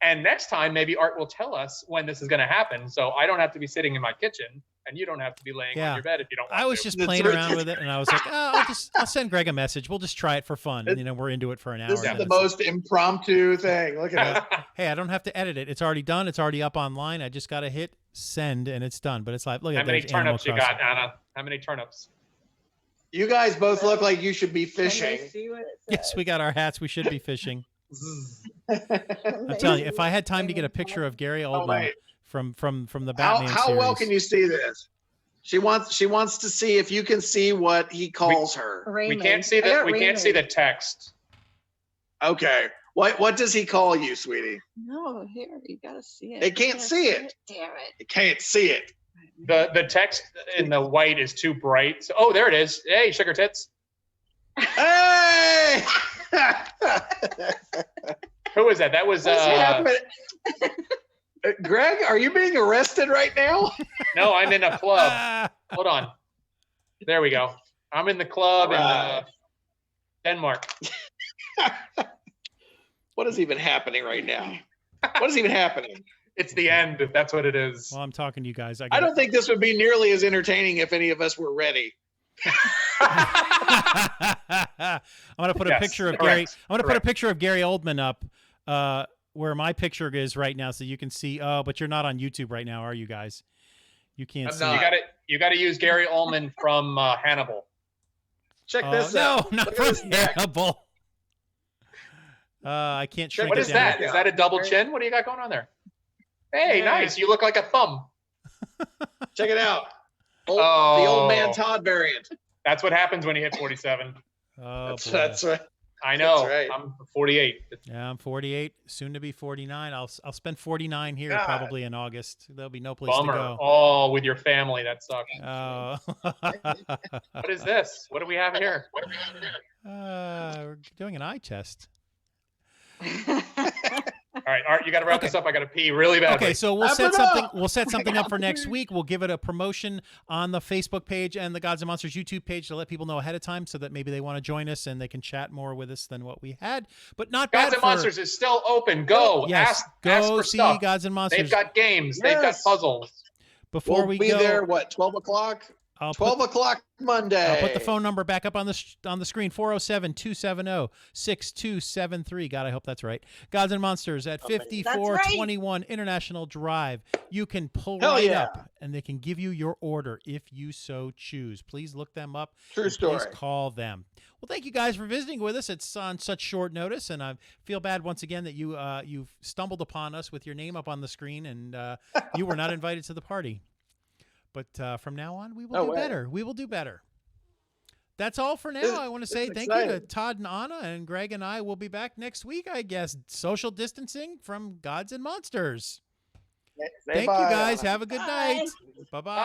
And next time, maybe Art will tell us when this is going to happen, so I don't have to be sitting in my kitchen, and you don't have to be laying on your bed if you don't want to. I was just playing around with it, and I was like, I'll send Greg a message. We'll just try it for fun. We're into it for an hour. This is the most impromptu thing. Look at that. Hey, I don't have to edit it. It's already done. It's already up online. I just got to hit send, and it's done. But it's like, look at that. How many turnips you got, Anna? How many turnips? You guys both look like you should be fishing. Yes, we got our hats. We should be fishing. I'm telling you, if I had time to get a picture of Gary Oldman from the Batman how series. well can you see this? She wants to see if you can see what he calls her. We can't see the text. Okay. What does he call you, sweetie? No, here you gotta see it. They can't see it. Damn it! You can't see it. The text in the white is too bright. So, there it is. Hey, sugar tits. Hey! Who is that? That was Greg, are you being arrested right now? No, I'm in a club. Hold on. There we go. I'm in the club in Denmark. What is even happening right now? What is even happening? It's the end, if that's what it is. Well, I'm talking to you guys. I don't think this would be nearly as entertaining if any of us were ready. I'm gonna put a picture of Gary. I'm gonna put a picture of Gary Oldman up, where my picture is right now, so you can see. Oh, but you're not on YouTube right now, are you guys? You can't see. You got to use Gary Oldman from Hannibal. Check this out. No, not from Hannibal. I can't shrink What it is down. that? Is that a double chin? What do you got going on there? Hey, nice. You look like a thumb. Check it out. The old man Todd variant. That's what happens when you hit 47. Oh, that's right. I know. Right. I'm 48. Yeah, I'm 48, soon to be 49. I'll spend 49 here probably in August. There'll be no place to go. Oh, with your family. That sucks. Oh. What is this? What do we have here? We're doing an eye test. All right, Art, you got to wrap this up. I got to pee really badly. Okay, so we'll set something. We'll set something up for next week. We'll give it a promotion on the Facebook page and the Gods and Monsters YouTube page to let people know ahead of time, so that maybe they want to join us and they can chat more with us than what we had. But not Gods and Monsters is still open. Go. Yes, ask go for see stuff. Gods and Monsters. They've got games. They've got puzzles. Before we'll be there. What? 12 o'clock. 12 o'clock Monday. I'll put the phone number back up on the screen, 407-270-6273. God, I hope that's right. Gods and Monsters at 5421 International Drive. You can pull up, and they can give you your order if you so choose. Please look them up. True story. Please call them. Well, thank you guys for visiting with us. It's on such short notice, and I feel bad once again that you've stumbled upon us with your name up on the screen, and you were not invited to the party. But from now on, we will do better. We will do better. That's all for now. I want to say thank you to Todd and Anna, and Greg and I will be back next week, I guess. Social distancing from Gods and Monsters. Thank you, guys. Have a good night. Bye-bye.